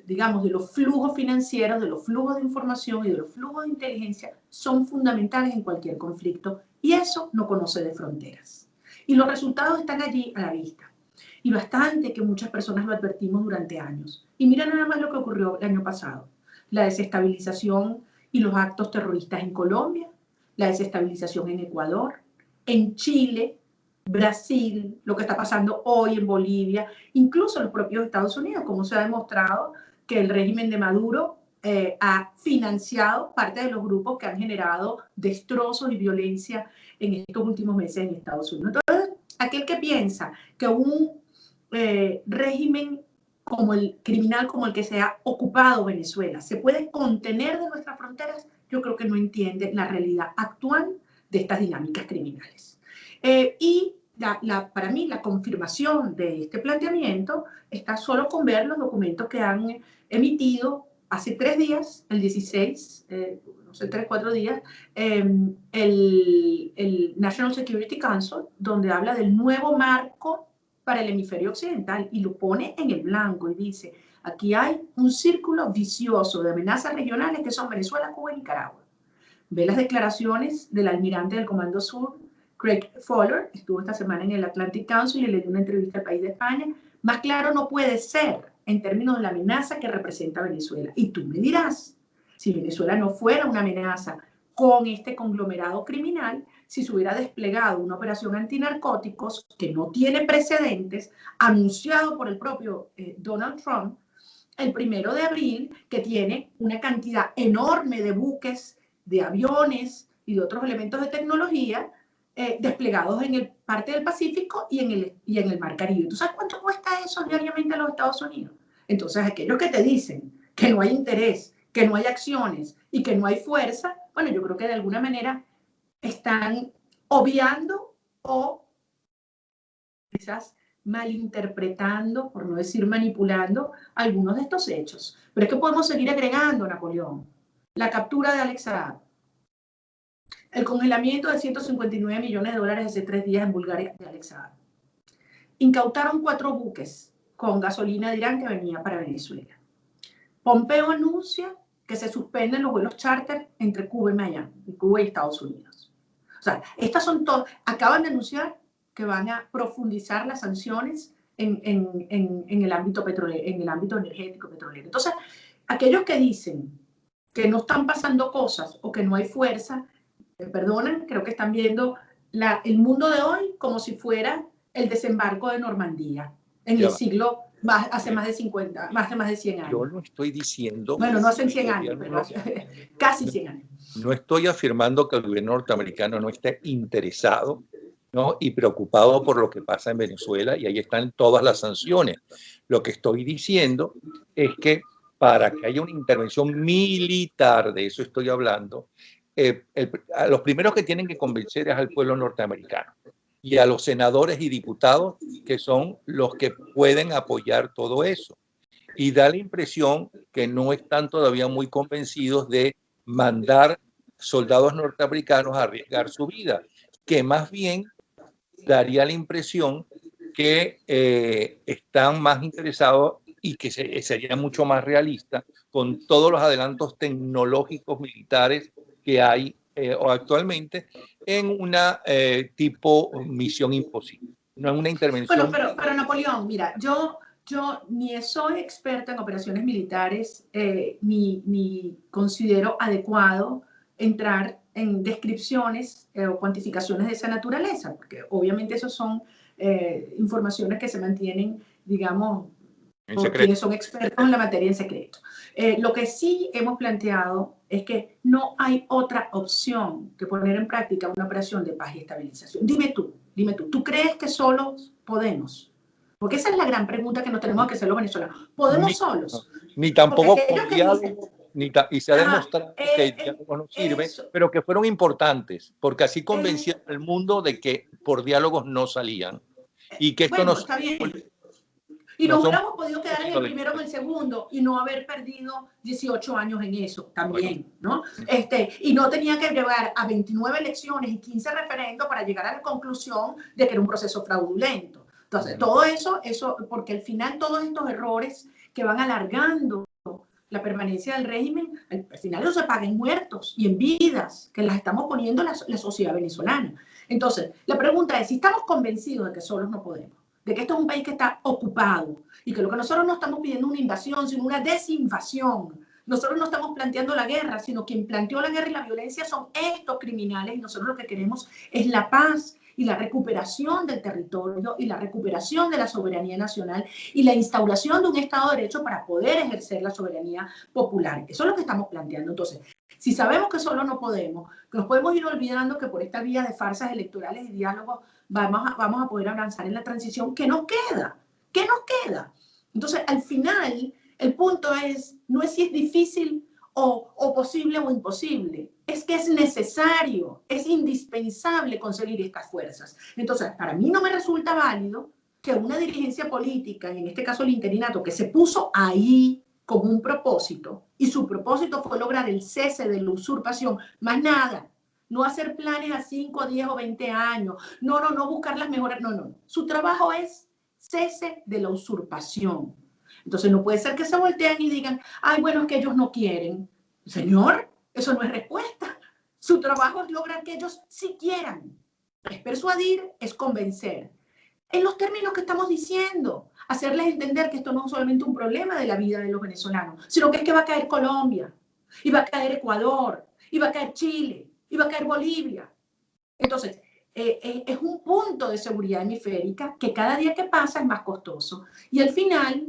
digamos, de los flujos financieros, de los flujos de información y de los flujos de inteligencia son fundamentales en cualquier conflicto y eso no conoce de fronteras. Y los resultados están allí a la vista. Y bastante que muchas personas lo advertimos durante años. Y mira nada más lo que ocurrió el año pasado. La desestabilización y los actos terroristas en Colombia, la desestabilización en Ecuador, en Chile, Brasil, lo que está pasando hoy en Bolivia, incluso los propios Estados Unidos, como se ha demostrado que el régimen de Maduro ha financiado parte de los grupos que han generado destrozos y violencia en estos últimos meses en Estados Unidos. Entonces, aquel que piensa que un régimen como el criminal como el que se ha ocupado Venezuela se puede contener de nuestras fronteras, yo creo que no entiende la realidad actual de estas dinámicas criminales. Y para mí la confirmación de este planteamiento está solo con ver los documentos que han emitido hace 3 días, el 16, no sé, 3, 4 días, el National Security Council, donde habla del nuevo marco para el hemisferio occidental y lo pone en el blanco y dice, aquí hay un círculo vicioso de amenazas regionales que son Venezuela, Cuba y Nicaragua. Ve las declaraciones del almirante del Comando Sur, Craig Fowler, estuvo esta semana en el Atlantic Council y le dio una entrevista al País de España. Más claro no puede ser en términos de la amenaza que representa Venezuela. Y tú me dirás, si Venezuela no fuera una amenaza con este conglomerado criminal, si se hubiera desplegado una operación antinarcóticos que no tiene precedentes, anunciado por el propio Donald Trump el 1 de abril, que tiene una cantidad enorme de buques, de aviones y de otros elementos de tecnología desplegados en parte del Pacífico y en el Mar Caribe. ¿Tú sabes cuánto cuesta eso diariamente a los Estados Unidos? Entonces, aquellos que te dicen que no hay interés, que no hay acciones y que no hay fuerza, bueno, yo creo que de alguna manera están obviando o quizás malinterpretando, por no decir manipulando, algunos de estos hechos. Pero es que podemos seguir agregando, Napoleón, la captura de Alex Saab, El congelamiento de 159 millones de dólares hace 3 días en Bulgaria de Alex Saab. Incautaron 4 buques con gasolina de Irán que venía para Venezuela. Pompeo anuncia que se suspenden los vuelos charter entre Cuba y Miami, Cuba y Estados Unidos. O sea, estas son todas. Acaban de anunciar que van a profundizar las sanciones en el ámbito petrolero, en el ámbito energético petrolero. Entonces, aquellos que dicen que no están pasando cosas o que no hay fuerza, perdonan, creo que están viendo el mundo de hoy como si fuera el desembarco de Normandía en el siglo, hace más de 50, hace más de 100 años. Yo no estoy diciendo... Bueno, no hace 100 años, pero casi 100 años. No estoy afirmando que el gobierno norteamericano no esté interesado, ¿no?, y preocupado por lo que pasa en Venezuela, y ahí están todas las sanciones. Lo que estoy diciendo es que para que haya una intervención militar, de eso estoy hablando, a los primeros que tienen que convencer es al pueblo norteamericano y a los senadores y diputados, que son los que pueden apoyar todo eso. Y da la impresión que no están todavía muy convencidos de mandar soldados norteamericanos a arriesgar su vida, que más bien daría la impresión que están más interesados y que sería mucho más realista con todos los adelantos tecnológicos militares que hay actualmente en una tipo misión imposible, no en una intervención. Bueno, pero Napoleón, mira, yo ni soy experta en operaciones militares, ni considero adecuado entrar en descripciones o cuantificaciones de esa naturaleza, porque obviamente eso son informaciones que se mantienen, digamos, por quienes son expertos en la materia en secreto. Lo que sí hemos planteado es que no hay otra opción que poner en práctica una operación de paz y estabilización. Dime tú, ¿tú crees que solos podemos? Porque esa es la gran pregunta que nos tenemos que hacer los venezolanos. ¿Podemos solos? Ni tampoco con diálogo, y se ha demostrado que el diálogo no sirve, pero que fueron importantes, porque así convencieron al mundo de que por diálogos no salían. Y que esto bueno, no está bien. Y nos hubiéramos podido quedar en el primero o en el segundo y no haber perdido 18 años en eso también, ¿no? Y no tenía que llevar a 29 elecciones y 15 referendos para llegar a la conclusión de que era un proceso fraudulento. Entonces, todo eso, porque al final todos estos errores que van alargando la permanencia del régimen, al final eso se paga en muertos y en vidas que las estamos poniendo la sociedad venezolana. Entonces, la pregunta es, si estamos convencidos de que solos no podemos, de que esto es un país que está ocupado y que lo que nosotros no estamos pidiendo una invasión, sino una desinvasión. Nosotros no estamos planteando la guerra, sino quien planteó la guerra y la violencia son estos criminales, y nosotros lo que queremos es la paz y la recuperación del territorio y la recuperación de la soberanía nacional y la instauración de un Estado de Derecho para poder ejercer la soberanía popular. Eso es lo que estamos planteando. Entonces, si sabemos que solo no podemos, que nos podemos ir olvidando que por esta vía de farsas electorales y diálogos vamos a poder avanzar en la transición, ¿qué nos queda? ¿Qué nos queda? Entonces, al final, el punto no es si es difícil o posible o imposible, es que es necesario, es indispensable conseguir estas fuerzas. Entonces, para mí no me resulta válido que una dirigencia política, y en este caso el interinato, que se puso ahí con un propósito, y su propósito fue lograr el cese de la usurpación, más nada, no hacer planes a 5, 10 o 20 años, no buscar las mejores, no. Su trabajo es cese de la usurpación. Entonces no puede ser que se volteen y digan, ay, bueno, es que ellos no quieren. Señor, eso no es respuesta. Su trabajo es lograr que ellos sí quieran. Es persuadir, es convencer. En los términos que estamos diciendo, hacerles entender que esto no es solamente un problema de la vida de los venezolanos, sino que es que va a caer Colombia, y va a caer Ecuador, y va a caer Chile, y va a caer Bolivia. Entonces, es un punto de seguridad hemisférica que cada día que pasa es más costoso. Y al final,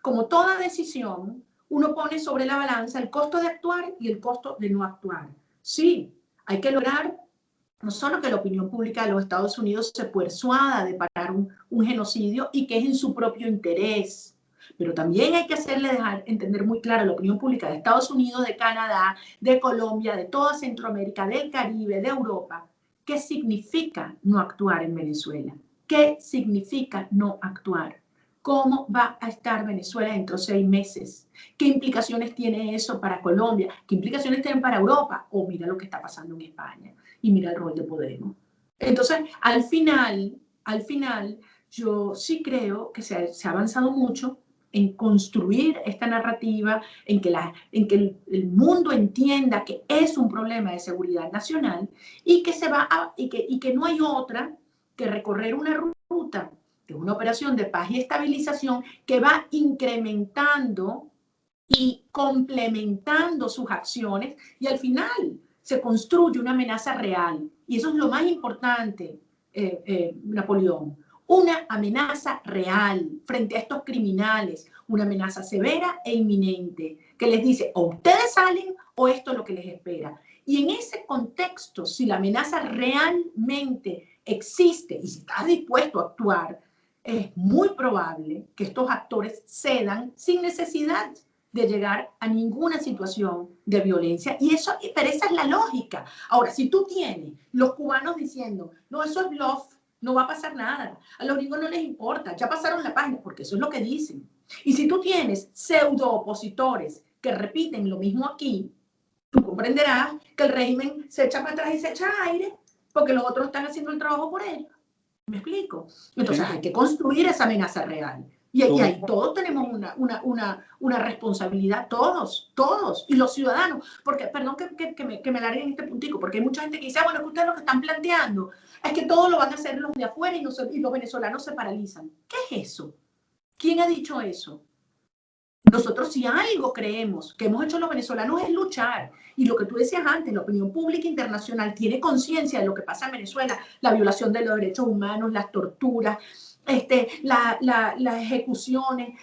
como toda decisión, uno pone sobre la balanza el costo de actuar y el costo de no actuar. Sí, hay que lograr no solo que la opinión pública de los Estados Unidos se persuada de parar un genocidio y que es en su propio interés, pero también hay que dejar entender muy claro a la opinión pública de Estados Unidos, de Canadá, de Colombia, de toda Centroamérica, del Caribe, de Europa, qué significa no actuar en Venezuela, qué significa no actuar. ¿Cómo va a estar Venezuela dentro de 6 meses? ¿Qué implicaciones tiene eso para Colombia? ¿Qué implicaciones tiene para Europa? O mira lo que está pasando en España y mira el rol de Podemos. Entonces, al final, yo sí creo que se ha avanzado mucho en construir esta narrativa, en que el mundo entienda que es un problema de seguridad nacional y que no hay otra que recorrer una ruta, que es una operación de paz y estabilización que va incrementando y complementando sus acciones y al final se construye una amenaza real. Y eso es lo más importante, Napoleón. Una amenaza real frente a estos criminales, una amenaza severa e inminente, que les dice o ustedes salen o esto es lo que les espera. Y en ese contexto, si la amenaza realmente existe y si estás dispuesto a actuar, es muy probable que estos actores cedan sin necesidad de llegar a ninguna situación de violencia. Pero esa es la lógica. Ahora, si tú tienes los cubanos diciendo, no, eso es bluff, no va a pasar nada, a los gringos no les importa, ya pasaron la página, porque eso es lo que dicen. Y si tú tienes pseudo opositores que repiten lo mismo aquí, tú comprenderás que el régimen se echa para atrás y se echa aire, porque los otros están haciendo el trabajo por ellos. ¿Me explico? Entonces hay que construir esa amenaza real. Y ahí todos tenemos una responsabilidad, todos, y los ciudadanos. Porque, perdón que me largue en este puntico, porque hay mucha gente que dice, bueno, que ustedes lo que están planteando es que todo lo van a hacer los de afuera y los venezolanos se paralizan. ¿Qué es eso? ¿Quién ha dicho eso? Nosotros si algo creemos que hemos hecho los venezolanos es luchar. Y lo que tú decías antes, la opinión pública internacional tiene conciencia de lo que pasa en Venezuela, la violación de los derechos humanos, las torturas, las ejecuciones,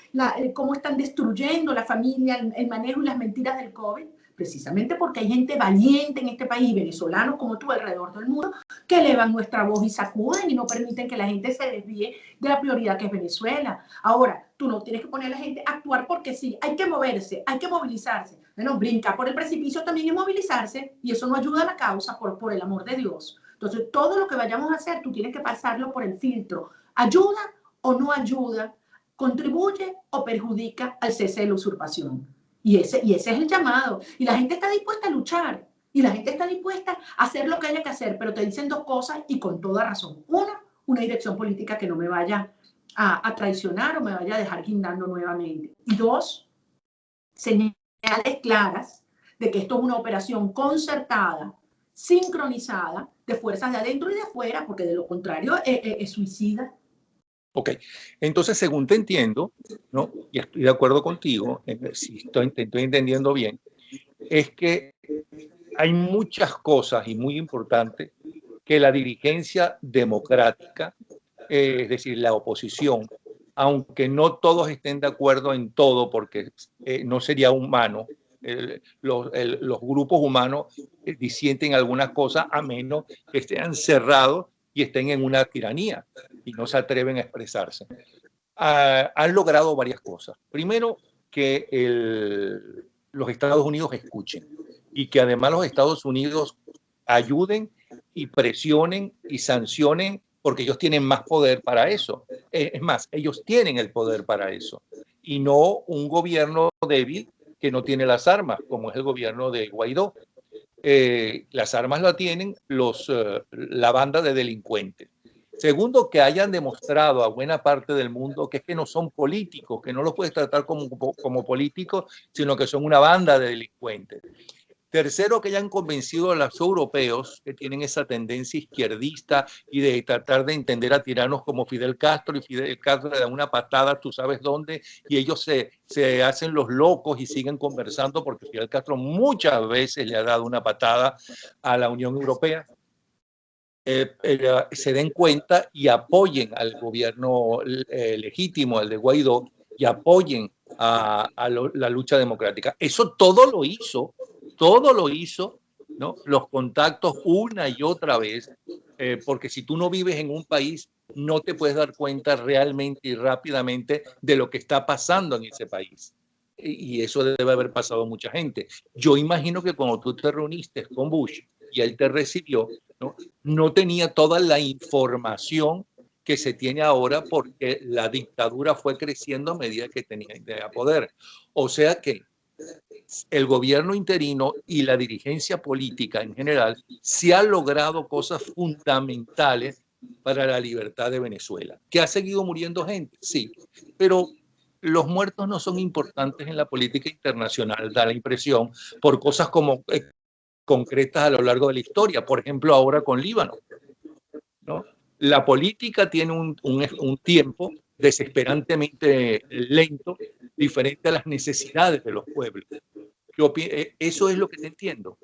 cómo están destruyendo la familia, el manejo y las mentiras del COVID, precisamente porque hay gente valiente en este país, venezolanos como tú alrededor del mundo, que elevan nuestra voz y sacuden y no permiten que la gente se desvíe de la prioridad que es Venezuela. Ahora, tú no tienes que poner a la gente a actuar porque sí, hay que moverse, hay que movilizarse. Bueno, brincar por el precipicio también es movilizarse y eso no ayuda a la causa, por el amor de Dios. Entonces, todo lo que vayamos a hacer, tú tienes que pasarlo por el filtro. ¿Ayuda o no ayuda? ¿Contribuye o perjudica al cese de la usurpación? Y ese es el llamado. Y la gente está dispuesta a luchar. Y la gente está dispuesta a hacer lo que haya que hacer. Pero te dicen dos cosas y con toda razón. Una dirección política que no me vaya a traicionar o me vaya a dejar guindando nuevamente. Y dos, señales claras de que esto es una operación concertada, sincronizada, de fuerzas de adentro y de afuera, porque de lo contrario es suicida. Ok, entonces según te entiendo, ¿no? Y estoy de acuerdo contigo, si estoy entendiendo bien, es que hay muchas cosas y muy importantes que la dirigencia democrática, es decir, la oposición, aunque no todos estén de acuerdo en todo, porque no sería humano, los grupos humanos disienten algunas cosas a menos que estén cerrados y estén en una tiranía y no se atreven a expresarse. Han logrado varias cosas. Primero, que los Estados Unidos escuchen y que además los Estados Unidos ayuden y presionen y sancionen porque ellos tienen más poder para eso. Es más, ellos tienen el poder para eso y no un gobierno débil que no tiene las armas, como es el gobierno de Guaidó. Las armas las tienen la banda de delincuentes. Segundo, que hayan demostrado a buena parte del mundo que es que no son políticos, que no los puedes tratar como políticos, sino que son una banda de delincuentes. Tercero, que hayan convencido a los europeos que tienen esa tendencia izquierdista y de tratar de entender a tiranos como Fidel Castro, y Fidel Castro le da una patada, tú sabes dónde, y ellos se hacen los locos y siguen conversando porque Fidel Castro muchas veces le ha dado una patada a la Unión Europea. Se den cuenta y apoyen al gobierno legítimo, al de Guaidó, y apoyen a la lucha democrática. Eso todo lo hizo, ¿no? Los contactos una y otra vez, porque si tú no vives en un país, no te puedes dar cuenta realmente y rápidamente de lo que está pasando en ese país. Y eso debe haber pasado a mucha gente. Yo imagino que cuando tú te reuniste con Bush y él te recibió, no tenía toda la información que se tiene ahora porque la dictadura fue creciendo a medida que tenía poder. O sea que el gobierno interino y la dirigencia política en general se han logrado cosas fundamentales para la libertad de Venezuela. ¿Que ha seguido muriendo gente? Sí, pero los muertos no son importantes en la política internacional, da la impresión, por cosas como concretas a lo largo de la historia, por ejemplo ahora con Líbano, ¿no? La política tiene un tiempo desesperantemente lento, diferente a las necesidades de los pueblos. Eso es lo que te entiendo.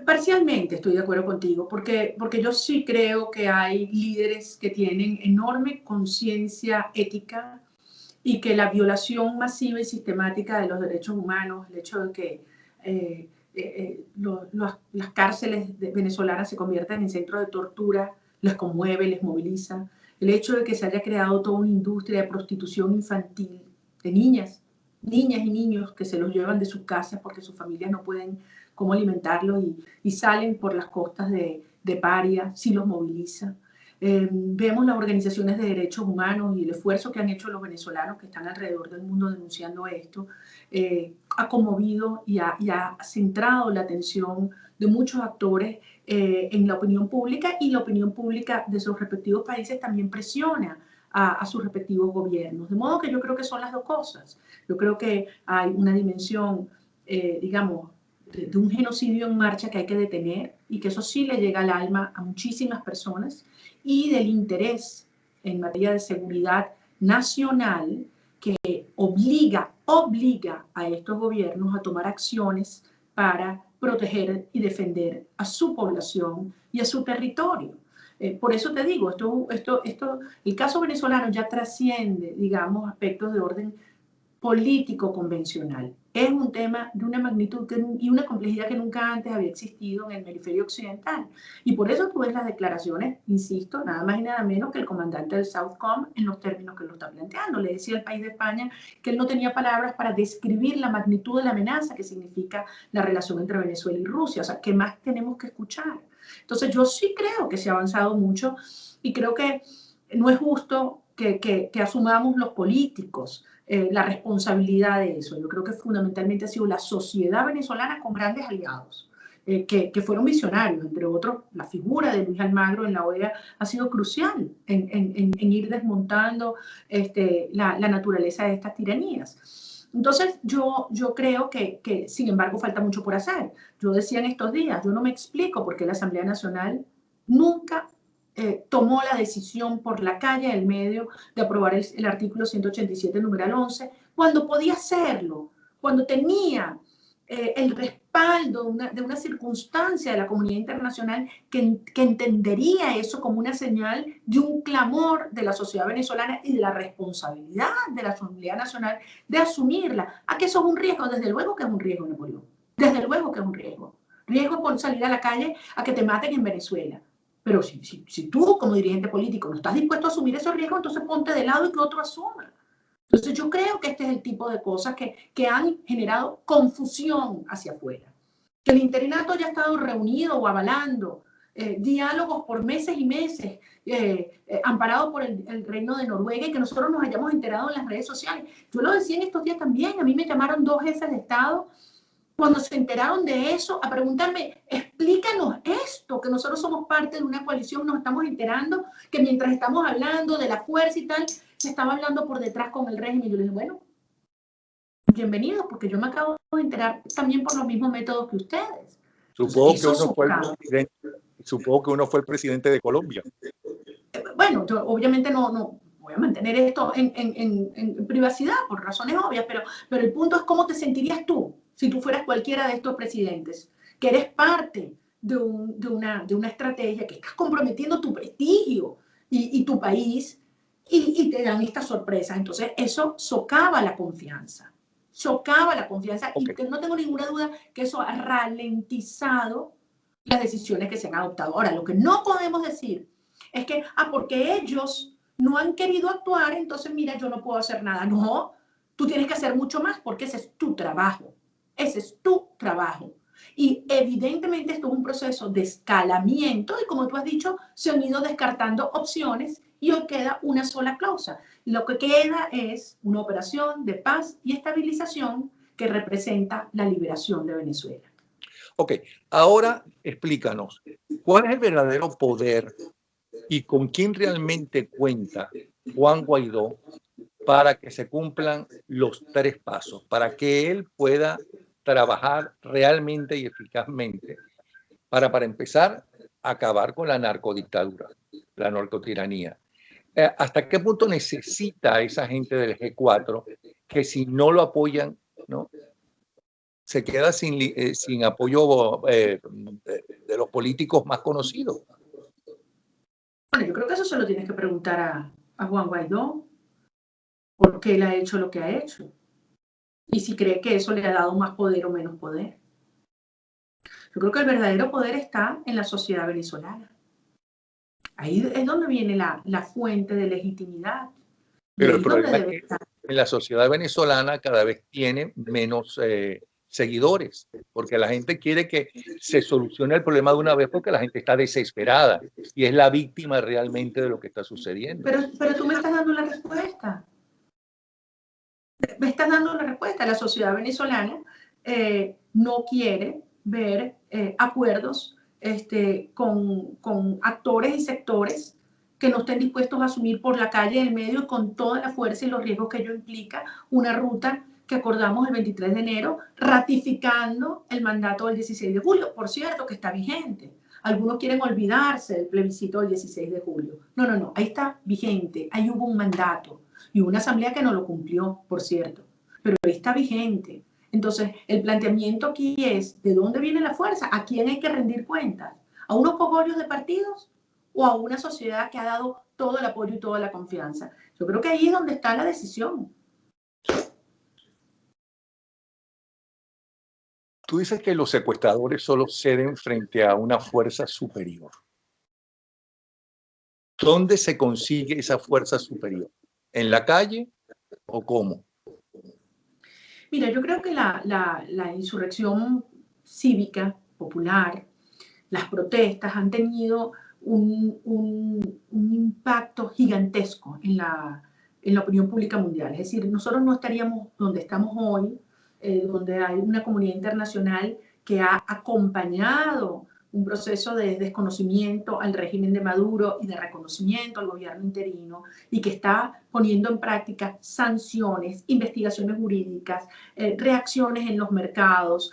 Parcialmente estoy de acuerdo contigo, porque yo sí creo que hay líderes que tienen enorme conciencia ética y que la violación masiva y sistemática de los derechos humanos, el hecho de que las cárceles venezolanas se conviertan en centros de tortura, les conmueve, les moviliza. El hecho de que se haya creado toda una industria de prostitución infantil de niñas y niños que se los llevan de sus casas porque sus familias no pueden cómo alimentarlos y salen por las costas de Paria, sí los moviliza. Vemos las organizaciones de derechos humanos y el esfuerzo que han hecho los venezolanos que están alrededor del mundo denunciando esto, ha conmovido y ha centrado la atención de muchos actores en la opinión pública, y la opinión pública de sus respectivos países también presiona a sus respectivos gobiernos. De modo que yo creo que son las dos cosas. Yo creo que hay una dimensión, digamos, de un genocidio en marcha que hay que detener, y que eso sí le llega al alma a muchísimas personas, y del interés en materia de seguridad nacional que obliga a estos gobiernos a tomar acciones para proteger y defender a su población y a su territorio. Por eso te digo, el caso venezolano ya trasciende, digamos, aspectos de orden político convencional. Es un tema de una magnitud y una complejidad que nunca antes había existido en el hemisferio occidental. Y por eso tú ves las declaraciones, insisto, nada más y nada menos que el comandante del Southcom en los términos que lo está planteando. Le decía al país de España que él no tenía palabras para describir la magnitud de la amenaza que significa la relación entre Venezuela y Rusia. O sea, ¿qué más tenemos que escuchar? Entonces yo sí creo que se ha avanzado mucho, y creo que no es justo que asumamos los políticos la responsabilidad de eso. Yo creo que fundamentalmente ha sido la sociedad venezolana con grandes aliados, que fueron visionarios, entre otros. La figura de Luis Almagro en la OEA ha sido crucial en ir desmontando la naturaleza de estas tiranías. Entonces, yo creo que, sin embargo, falta mucho por hacer. Yo decía en estos días, yo no me explico por qué la Asamblea Nacional nunca tomó la decisión por la calle del medio de aprobar el artículo 187, numeral 11, cuando podía hacerlo, cuando tenía el respaldo de una circunstancia de la comunidad internacional que entendería eso como una señal de un clamor de la sociedad venezolana y de la responsabilidad de la Asamblea Nacional de asumirla. ¿A que eso es un riesgo? Desde luego que es un riesgo, Napoleón. Desde luego que es un riesgo. Riesgo por salir a la calle a que te maten en Venezuela. Pero si tú, como dirigente político, no estás dispuesto a asumir esos riesgos, entonces ponte de lado y que otro asuma. Entonces yo creo que este es el tipo de cosas que han generado confusión hacia afuera. Que el interinato haya estado reunido o avalando diálogos por meses y meses, amparado por el Reino de Noruega, y que nosotros nos hayamos enterado en las redes sociales. Yo lo decía en estos días también, a mí me llamaron 2 jefes de Estado cuando se enteraron de eso, a preguntarme, explícanos esto, que nosotros somos parte de una coalición, nos estamos enterando que mientras estamos hablando de la fuerza y tal, se estaba hablando por detrás con el régimen. Yo les dije, bueno, bienvenidos, porque yo me acabo de enterar también por los mismos métodos que ustedes. Supongo que uno fue el presidente de Colombia. Bueno, yo obviamente no voy a mantener esto en privacidad por razones obvias, pero el punto es cómo te sentirías tú si tú fueras cualquiera de estos presidentes, que eres parte de una estrategia, que estás comprometiendo tu prestigio y tu país, y te dan estas sorpresas. Entonces eso socava la confianza, okay. Y no tengo ninguna duda que eso ha ralentizado las decisiones que se han adoptado. Ahora, lo que no podemos decir es que, porque ellos no han querido actuar, entonces mira, yo no puedo hacer nada. No, tú tienes que hacer mucho más, porque ese es tu trabajo. Ese es tu trabajo. Y evidentemente esto es un proceso de escalamiento y como tú has dicho, se han ido descartando opciones y hoy queda una sola causa. Lo que queda es una operación de paz y estabilización que representa la liberación de Venezuela. Ok, ahora explícanos, ¿cuál es el verdadero poder y con quién realmente cuenta Juan Guaidó para que se cumplan los 3 pasos, para que él pueda trabajar realmente y eficazmente para empezar, acabar con la narcodictadura, la narcotiranía? ¿Hasta qué punto necesita esa gente del G4 que si no lo apoyan, ¿no?, se queda sin apoyo de los políticos más conocidos? Bueno, yo creo que eso se lo tienes que preguntar a Juan Guaidó, por qué él ha hecho lo que ha hecho y si cree que eso le ha dado más poder o menos poder. Yo creo que el verdadero poder está en la sociedad venezolana. Ahí es donde viene la fuente de legitimidad y Pero el ahí es donde problema es debe que estar. en la sociedad venezolana cada vez tiene menos seguidores, porque la gente quiere que se solucione el problema de una vez porque la gente está desesperada y es la víctima realmente de lo que está sucediendo. Pero tú me estás dando la respuesta. Me estás dando la respuesta. La sociedad venezolana no quiere ver acuerdos con actores y sectores que no estén dispuestos a asumir por la calle del medio con toda la fuerza y los riesgos que ello implica una ruta que acordamos el 23 de enero, ratificando el mandato del 16 de julio, por cierto, que está vigente. Algunos quieren olvidarse del plebiscito del 16 de julio. No, ahí está vigente, ahí hubo un mandato y una asamblea que no lo cumplió, por cierto, pero ahí está vigente. Entonces, el planteamiento aquí es, ¿de dónde viene la fuerza? ¿A quién hay que rendir cuentas? ¿A unos cogollos de partidos o a una sociedad que ha dado todo el apoyo y toda la confianza? Yo creo que ahí es donde está la decisión. Tú dices que los secuestradores solo ceden frente a una fuerza superior. ¿Dónde se consigue esa fuerza superior? ¿En la calle o cómo? Mira, yo creo que la insurrección cívica, popular, las protestas han tenido un impacto gigantesco en la opinión pública mundial. Es decir, nosotros no estaríamos donde estamos hoy, donde hay una comunidad internacional que ha acompañado un proceso de desconocimiento al régimen de Maduro y de reconocimiento al gobierno interino y que está poniendo en práctica sanciones, investigaciones jurídicas, reacciones en los mercados,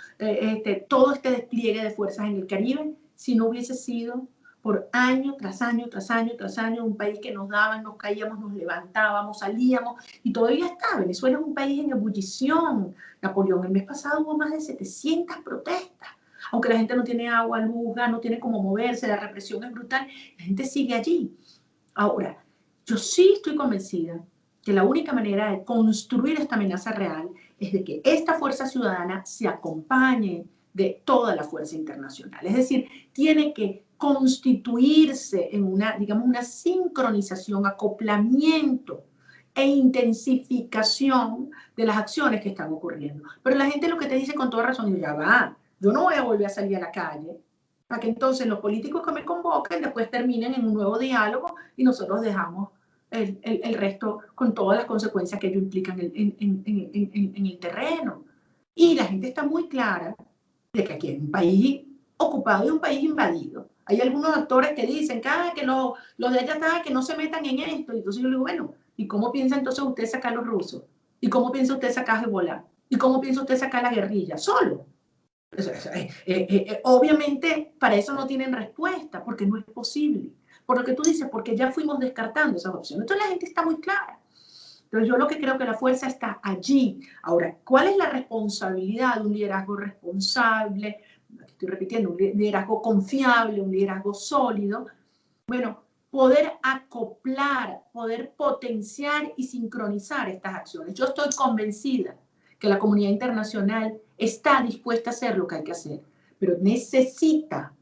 todo este despliegue de fuerzas en el Caribe, si no hubiese sido por año tras año, tras año, tras año, un país que nos daban, nos caíamos, nos levantábamos, salíamos, y todavía está. Venezuela es un país en ebullición. Napoleón, el mes pasado hubo más de 700 protestas. Aunque la gente no tiene agua, luz, gas, no tiene cómo moverse, la represión es brutal, la gente sigue allí. Ahora, yo sí estoy convencida que la única manera de construir esta amenaza real es de que esta fuerza ciudadana se acompañe de toda la fuerza internacional. Es decir, tiene que constituirse en una, digamos, una sincronización, acoplamiento e intensificación de las acciones que están ocurriendo. Pero la gente lo que te dice con toda razón, ya va, yo no voy a volver a salir a la calle, para que entonces los políticos que me convoquen después terminen en un nuevo diálogo y nosotros dejamos el resto con todas las consecuencias que ello implica en el terreno. Y la gente está muy clara de que aquí hay un país ocupado y un país invadido. Hay algunos actores que dicen que los de allá están, que no se metan en esto. Y entonces yo le digo, bueno, ¿y cómo piensa entonces usted sacar a los rusos? ¿Y cómo piensa usted sacar a Hezbollah? ¿Y cómo piensa usted sacar a la guerrilla? Solo. Obviamente para eso no tienen respuesta, porque no es posible. Por lo que tú dices, porque ya fuimos descartando esas opciones. Entonces la gente está muy clara. Entonces yo lo que creo que la fuerza está allí. Ahora, ¿cuál es la responsabilidad de un liderazgo responsable? Estoy repitiendo, un liderazgo confiable, un liderazgo sólido. Bueno, poder acoplar, poder potenciar y sincronizar estas acciones. Yo estoy convencida que la comunidad internacional está dispuesta a hacer lo que hay que hacer, pero necesita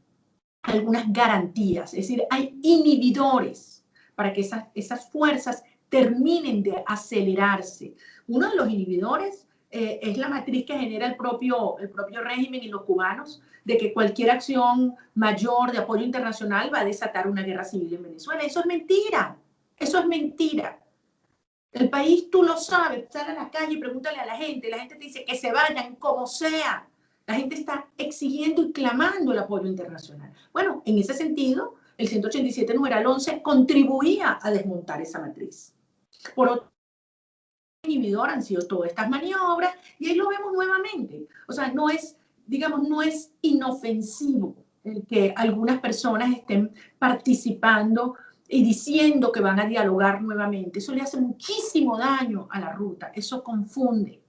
algunas garantías, es decir, hay inhibidores para que esas fuerzas terminen de acelerarse. Uno de los inhibidores es la matriz que genera el propio régimen y los cubanos, de que cualquier acción mayor de apoyo internacional va a desatar una guerra civil en Venezuela. Eso es mentira, eso es mentira. El país, tú lo sabes, sale a la calle y pregúntale a la gente te dice que se vayan como sea. La gente está exigiendo y clamando el apoyo internacional. Bueno, en ese sentido, el 187 numeral 11 contribuía a desmontar esa matriz. Por otro inhibidor han sido todas estas maniobras y ahí lo vemos nuevamente. O sea, no es, digamos, no es inofensivo el que algunas personas estén participando y diciendo que van a dialogar nuevamente. Eso le hace muchísimo daño a la ruta, eso confunde.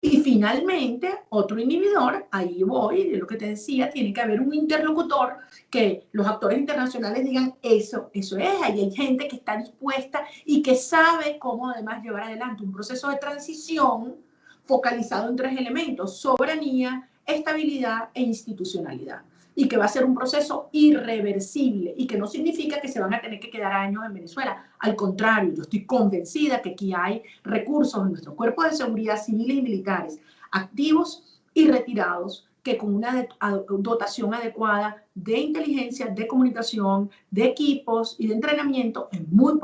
Y finalmente, otro inhibidor, ahí voy, de lo que te decía, tiene que haber un interlocutor que los actores internacionales digan eso es, ahí hay gente que está dispuesta y que sabe cómo además llevar adelante un proceso de transición focalizado en 3 elementos: soberanía, estabilidad e institucionalidad. Y que va a ser un proceso irreversible y que no significa que se van a tener que quedar años en Venezuela. Al contrario, yo estoy convencida que aquí hay recursos en nuestro cuerpo de seguridad civiles y militares, activos y retirados, que con una dotación adecuada de inteligencia, de comunicación, de equipos y de entrenamiento, en muy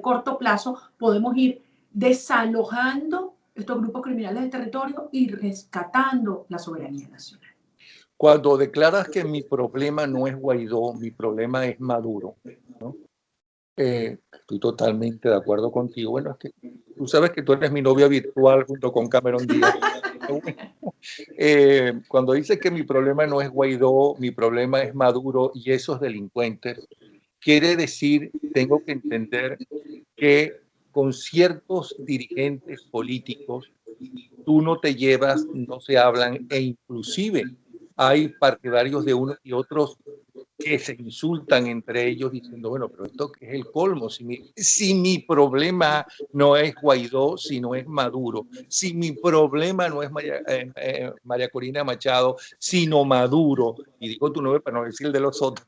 corto plazo, podemos ir desalojando estos grupos criminales del territorio y rescatando la soberanía nacional. Cuando declaras que mi problema no es Guaidó, mi problema es Maduro, ¿no? Estoy totalmente de acuerdo contigo. Bueno, es que tú sabes que tú eres mi novia virtual junto con Cameron Díaz. Cuando dices que mi problema no es Guaidó, mi problema es Maduro y esos delincuentes, quiere decir, tengo que entender que con ciertos dirigentes políticos tú no te llevas, no se hablan e inclusive hay partidarios de unos y otros que se insultan entre ellos diciendo, bueno, pero esto es el colmo, si mi problema no es Guaidó, sino es Maduro, si mi problema no es María Corina Machado, sino Maduro, y digo tu nombre para no decir el de los otros,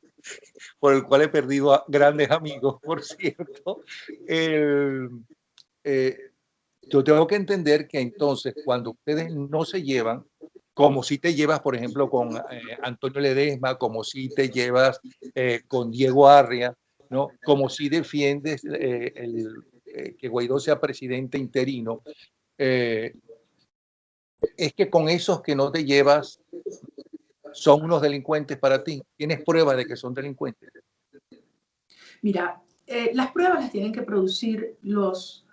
por el cual he perdido a grandes amigos, por cierto, yo tengo que entender que entonces cuando ustedes no se llevan, como si te llevas, por ejemplo, con Antonio Ledesma, como si te llevas con Diego Arria, ¿no? Como si defiendes que Guaidó sea presidente interino, es que con esos que no te llevas son unos delincuentes para ti. ¿Tienes pruebas de que son delincuentes? Mira, las pruebas las tienen que producir los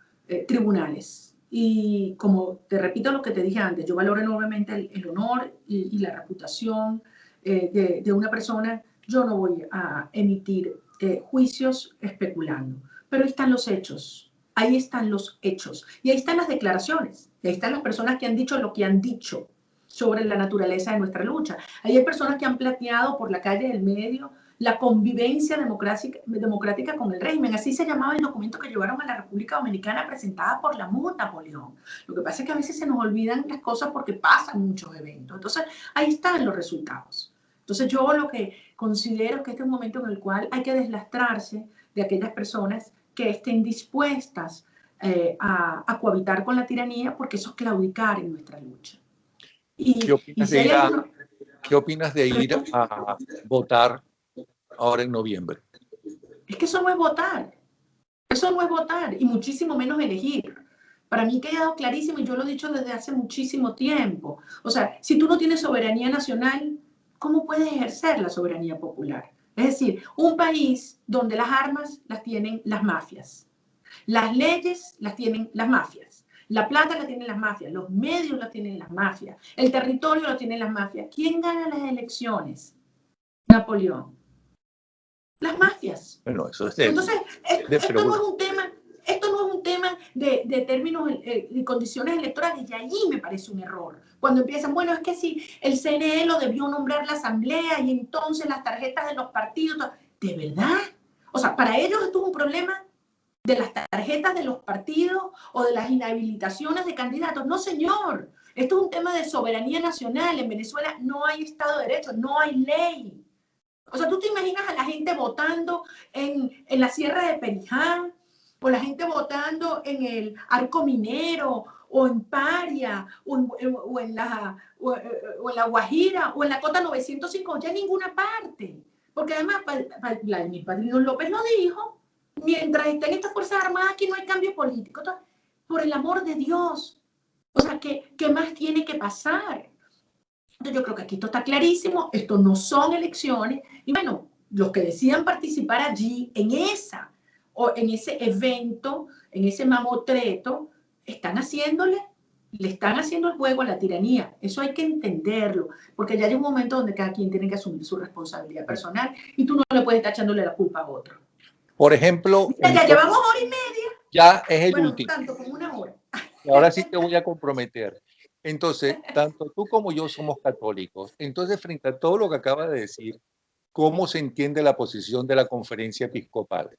tribunales. Y como te repito lo que te dije antes, yo valoro enormemente el honor y la reputación de una persona. Yo no voy a emitir juicios especulando, pero ahí están los hechos. Ahí están los hechos. Y ahí están las declaraciones. Y ahí están las personas que han dicho lo que han dicho sobre la naturaleza de nuestra lucha. Ahí hay personas que han plateado por la calle del medio la convivencia democrática con el régimen. Así se llamaba el documento que llevaron a la República Dominicana presentada por la MUD Napoleón. Lo que pasa es que a veces se nos olvidan las cosas porque pasan muchos eventos. Entonces, ahí están los resultados. Entonces, yo lo que considero es que este es un momento en el cual hay que deslastrarse de aquellas personas que estén dispuestas a cohabitar con la tiranía, porque eso es claudicar en nuestra lucha. ¿Qué opinas de ir a votar ahora en noviembre? Es que eso no es votar. Eso no es votar y muchísimo menos elegir. Para mí ha quedado clarísimo y yo lo he dicho desde hace muchísimo tiempo. O sea, si tú no tienes soberanía nacional, ¿cómo puedes ejercer la soberanía popular? Es decir, un país donde las armas las tienen las mafias, las leyes las tienen las mafias, la plata la tienen las mafias, los medios la tienen las mafias, el territorio lo tienen las mafias. ¿Quién gana las elecciones? Napoleón. Las mafias. Bueno, eso es Entonces, esto no es un tema de términos y condiciones electorales, y allí me parece un error. Cuando empiezan, bueno, es que si el CNE lo debió nombrar la asamblea y entonces las tarjetas de los partidos, ¿de verdad? O sea, para ellos esto es un problema de las tarjetas de los partidos o de las inhabilitaciones de candidatos. No, señor. Esto es un tema de soberanía nacional. En Venezuela no hay Estado de Derecho, no hay ley. O sea, tú te imaginas a la gente votando en la Sierra de Perijá, o la gente votando en el Arco Minero, o en Paria, o en la Guajira, o en la Cota 905, ya en ninguna parte. Porque además, Vladimir Padrino López lo dijo, mientras estén estas Fuerzas Armadas aquí no hay cambio político. Entonces, por el amor de Dios, o sea, ¿qué más tiene que pasar? Entonces, yo creo que aquí esto está clarísimo, esto no son elecciones, y bueno, los que decidan participar allí en ese evento, en ese mamotreto, le están haciendo el juego a la tiranía. Eso hay que entenderlo, porque ya hay un momento donde cada quien tiene que asumir su responsabilidad personal y tú no le puedes estar echándole la culpa a otro. Por ejemplo, mira, ya llevamos hora y media. Ya es el bueno, último. Tanto como una hora. Y ahora sí te voy a comprometer. Entonces, tanto tú como yo somos católicos. Entonces, frente a todo lo que acaba de decir, ¿cómo se entiende la posición de la Conferencia Episcopal?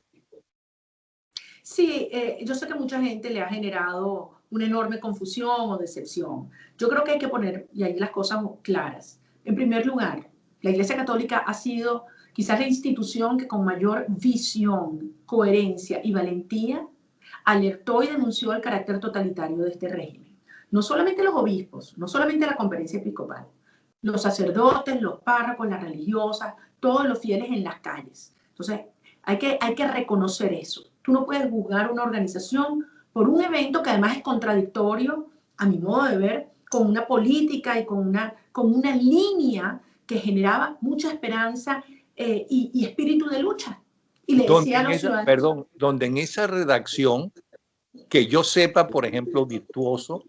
Sí, yo sé que mucha gente le ha generado una enorme confusión o decepción. Yo creo que hay que poner, y ahí las cosas claras. En primer lugar, la Iglesia Católica ha sido quizás la institución que con mayor visión, coherencia y valentía alertó y denunció el carácter totalitario de este régimen. No solamente los obispos, no solamente la Conferencia Episcopal, los sacerdotes, los párrocos, las religiosas, todos los fieles en las calles. Entonces, hay que reconocer eso. Tú no puedes juzgar una organización por un evento que además es contradictorio, a mi modo de ver, con una política y con una línea que generaba mucha esperanza y espíritu de lucha. Y le decía a los ciudadanos... Perdón, donde en esa redacción, que yo sepa, por ejemplo, Virtuoso,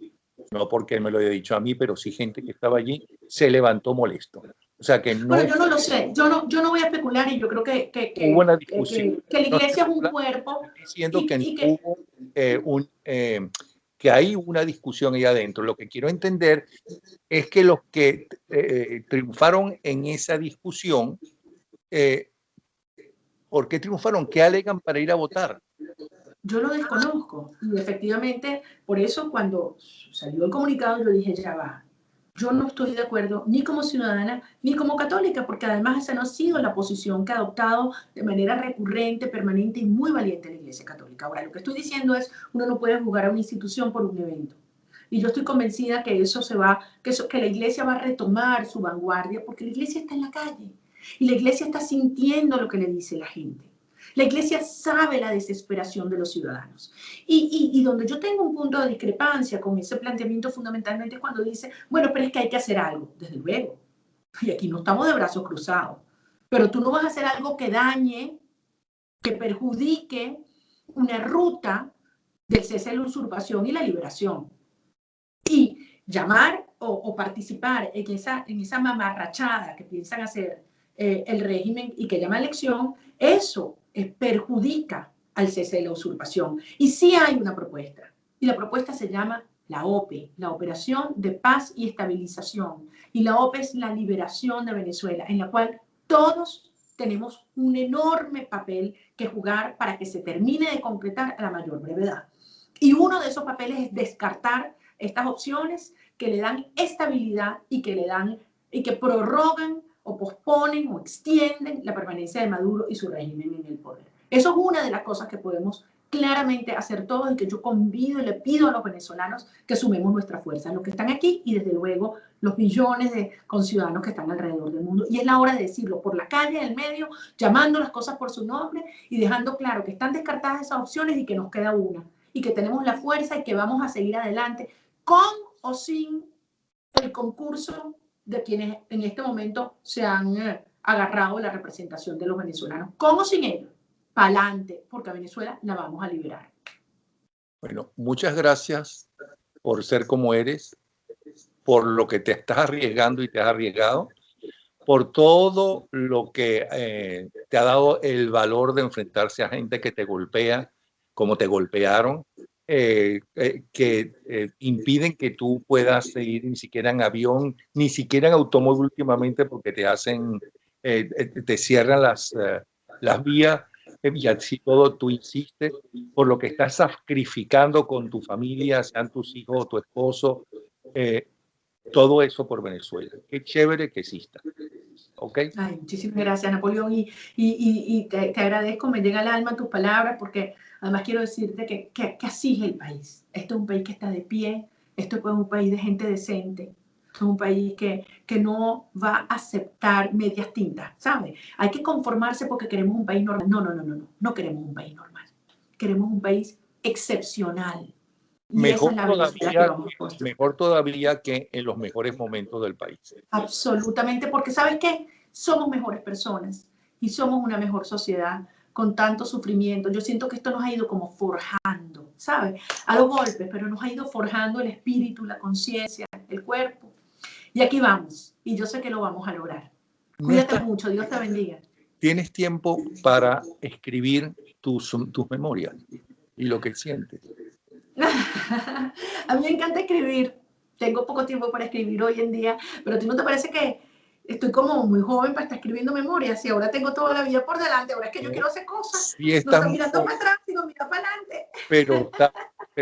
no porque me lo haya dicho a mí, pero sí gente que estaba allí, se levantó molesto. O sea que no... Bueno, yo no lo sé, yo no voy a especular y yo creo hubo una discusión. que la iglesia es un cuerpo. Diciendo que no hubo que hay una discusión ahí adentro. Lo que quiero entender es que los que triunfaron en esa discusión, ¿por qué triunfaron? ¿Qué alegan para ir a votar? Yo lo desconozco y efectivamente por eso cuando salió el comunicado yo dije ya va, yo no estoy de acuerdo ni como ciudadana ni como católica porque además esa no ha sido la posición que ha adoptado de manera recurrente, permanente y muy valiente la Iglesia Católica. Ahora lo que estoy diciendo es uno no puede juzgar a una institución por un evento y yo estoy convencida que que la Iglesia va a retomar su vanguardia porque la Iglesia está en la calle y la Iglesia está sintiendo lo que le dice la gente. La iglesia sabe la desesperación de los ciudadanos. Y donde yo tengo un punto de discrepancia con ese planteamiento fundamentalmente es cuando dice, bueno, pero es que hay que hacer algo. Desde luego. Y aquí no estamos de brazos cruzados. Pero tú no vas a hacer algo que dañe, que perjudique una ruta del cese de la usurpación y la liberación. Y llamar o participar en esa mamarrachada que piensan hacer el régimen y que llama elección, eso perjudica al cese de la usurpación. Y sí hay una propuesta, y la propuesta se llama la OPE, la Operación de Paz y Estabilización. Y la OPE es la liberación de Venezuela, en la cual todos tenemos un enorme papel que jugar para que se termine de concretar a la mayor brevedad. Y uno de esos papeles es descartar estas opciones que le dan estabilidad y que prorrogan o posponen o extienden la permanencia de Maduro y su régimen en el poder. Eso es una de las cosas que podemos claramente hacer todos y que yo convido y le pido a los venezolanos que sumemos nuestra fuerza, los que están aquí y desde luego los millones de conciudadanos que están alrededor del mundo. Y es la hora de decirlo por la calle, en el medio, llamando las cosas por su nombre y dejando claro que están descartadas esas opciones y que nos queda una y que tenemos la fuerza y que vamos a seguir adelante con o sin el concurso de quienes en este momento se han agarrado la representación de los venezolanos, con o sin ellos, para adelante, porque a Venezuela la vamos a liberar. Bueno, muchas gracias por ser como eres, por lo que te estás arriesgando y te has arriesgado, por todo lo que te ha dado el valor de enfrentarse a gente que te golpea, como te golpearon, que impiden que tú puedas seguir ni siquiera en avión, ni siquiera en automóvil últimamente porque te hacen, te cierran las vías y así todo tú insistes por lo que estás sacrificando con tu familia, sean tus hijos o tu esposo, todo eso por Venezuela. Qué chévere que exista. ¿ok? Ay, muchísimas gracias, Napoleón, y te agradezco, me llega al alma tus palabras, porque además quiero decirte que así es el país. Esto es un país que está de pie, esto es un país de gente decente, esto es un país que no va a aceptar medias tintas, ¿sabes? Hay que conformarse porque queremos un país normal. No queremos un país normal. Queremos un país excepcional. Y esa es la velocidad que vamos a construir. Mejor todavía que en los mejores momentos del país. Absolutamente, porque ¿sabes qué? Somos mejores personas y somos una mejor sociedad con tanto sufrimiento. Yo siento que esto nos ha ido como forjando, ¿sabes? A los golpes, pero nos ha ido forjando el espíritu, la conciencia, el cuerpo. Y aquí vamos, y yo sé que lo vamos a lograr. Cuídate mucho, Dios te bendiga. ¿Tienes tiempo para escribir tus memorias y lo que sientes? A mí me encanta escribir. Tengo poco tiempo para escribir hoy en día, pero ¿a ti no te parece que estoy como muy joven para estar escribiendo memorias y ahora tengo toda la vida por delante? Ahora es que yo quiero hacer cosas. Sí, No estoy mirando para atrás, sino mirar para adelante. Pero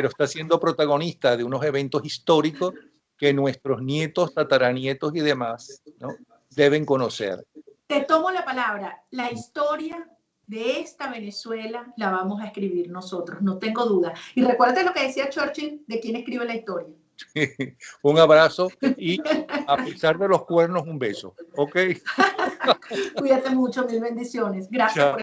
está siendo protagonista de unos eventos históricos que nuestros nietos, tataranietos y demás, ¿no?, deben conocer. Te tomo la palabra. La historia de esta Venezuela la vamos a escribir nosotros, no tengo duda. Y recuérdate lo que decía Churchill de quién escribe la historia. Un abrazo y, a pesar de los cuernos, un beso. ¿Ok? Cuídate mucho, mil bendiciones. Gracias por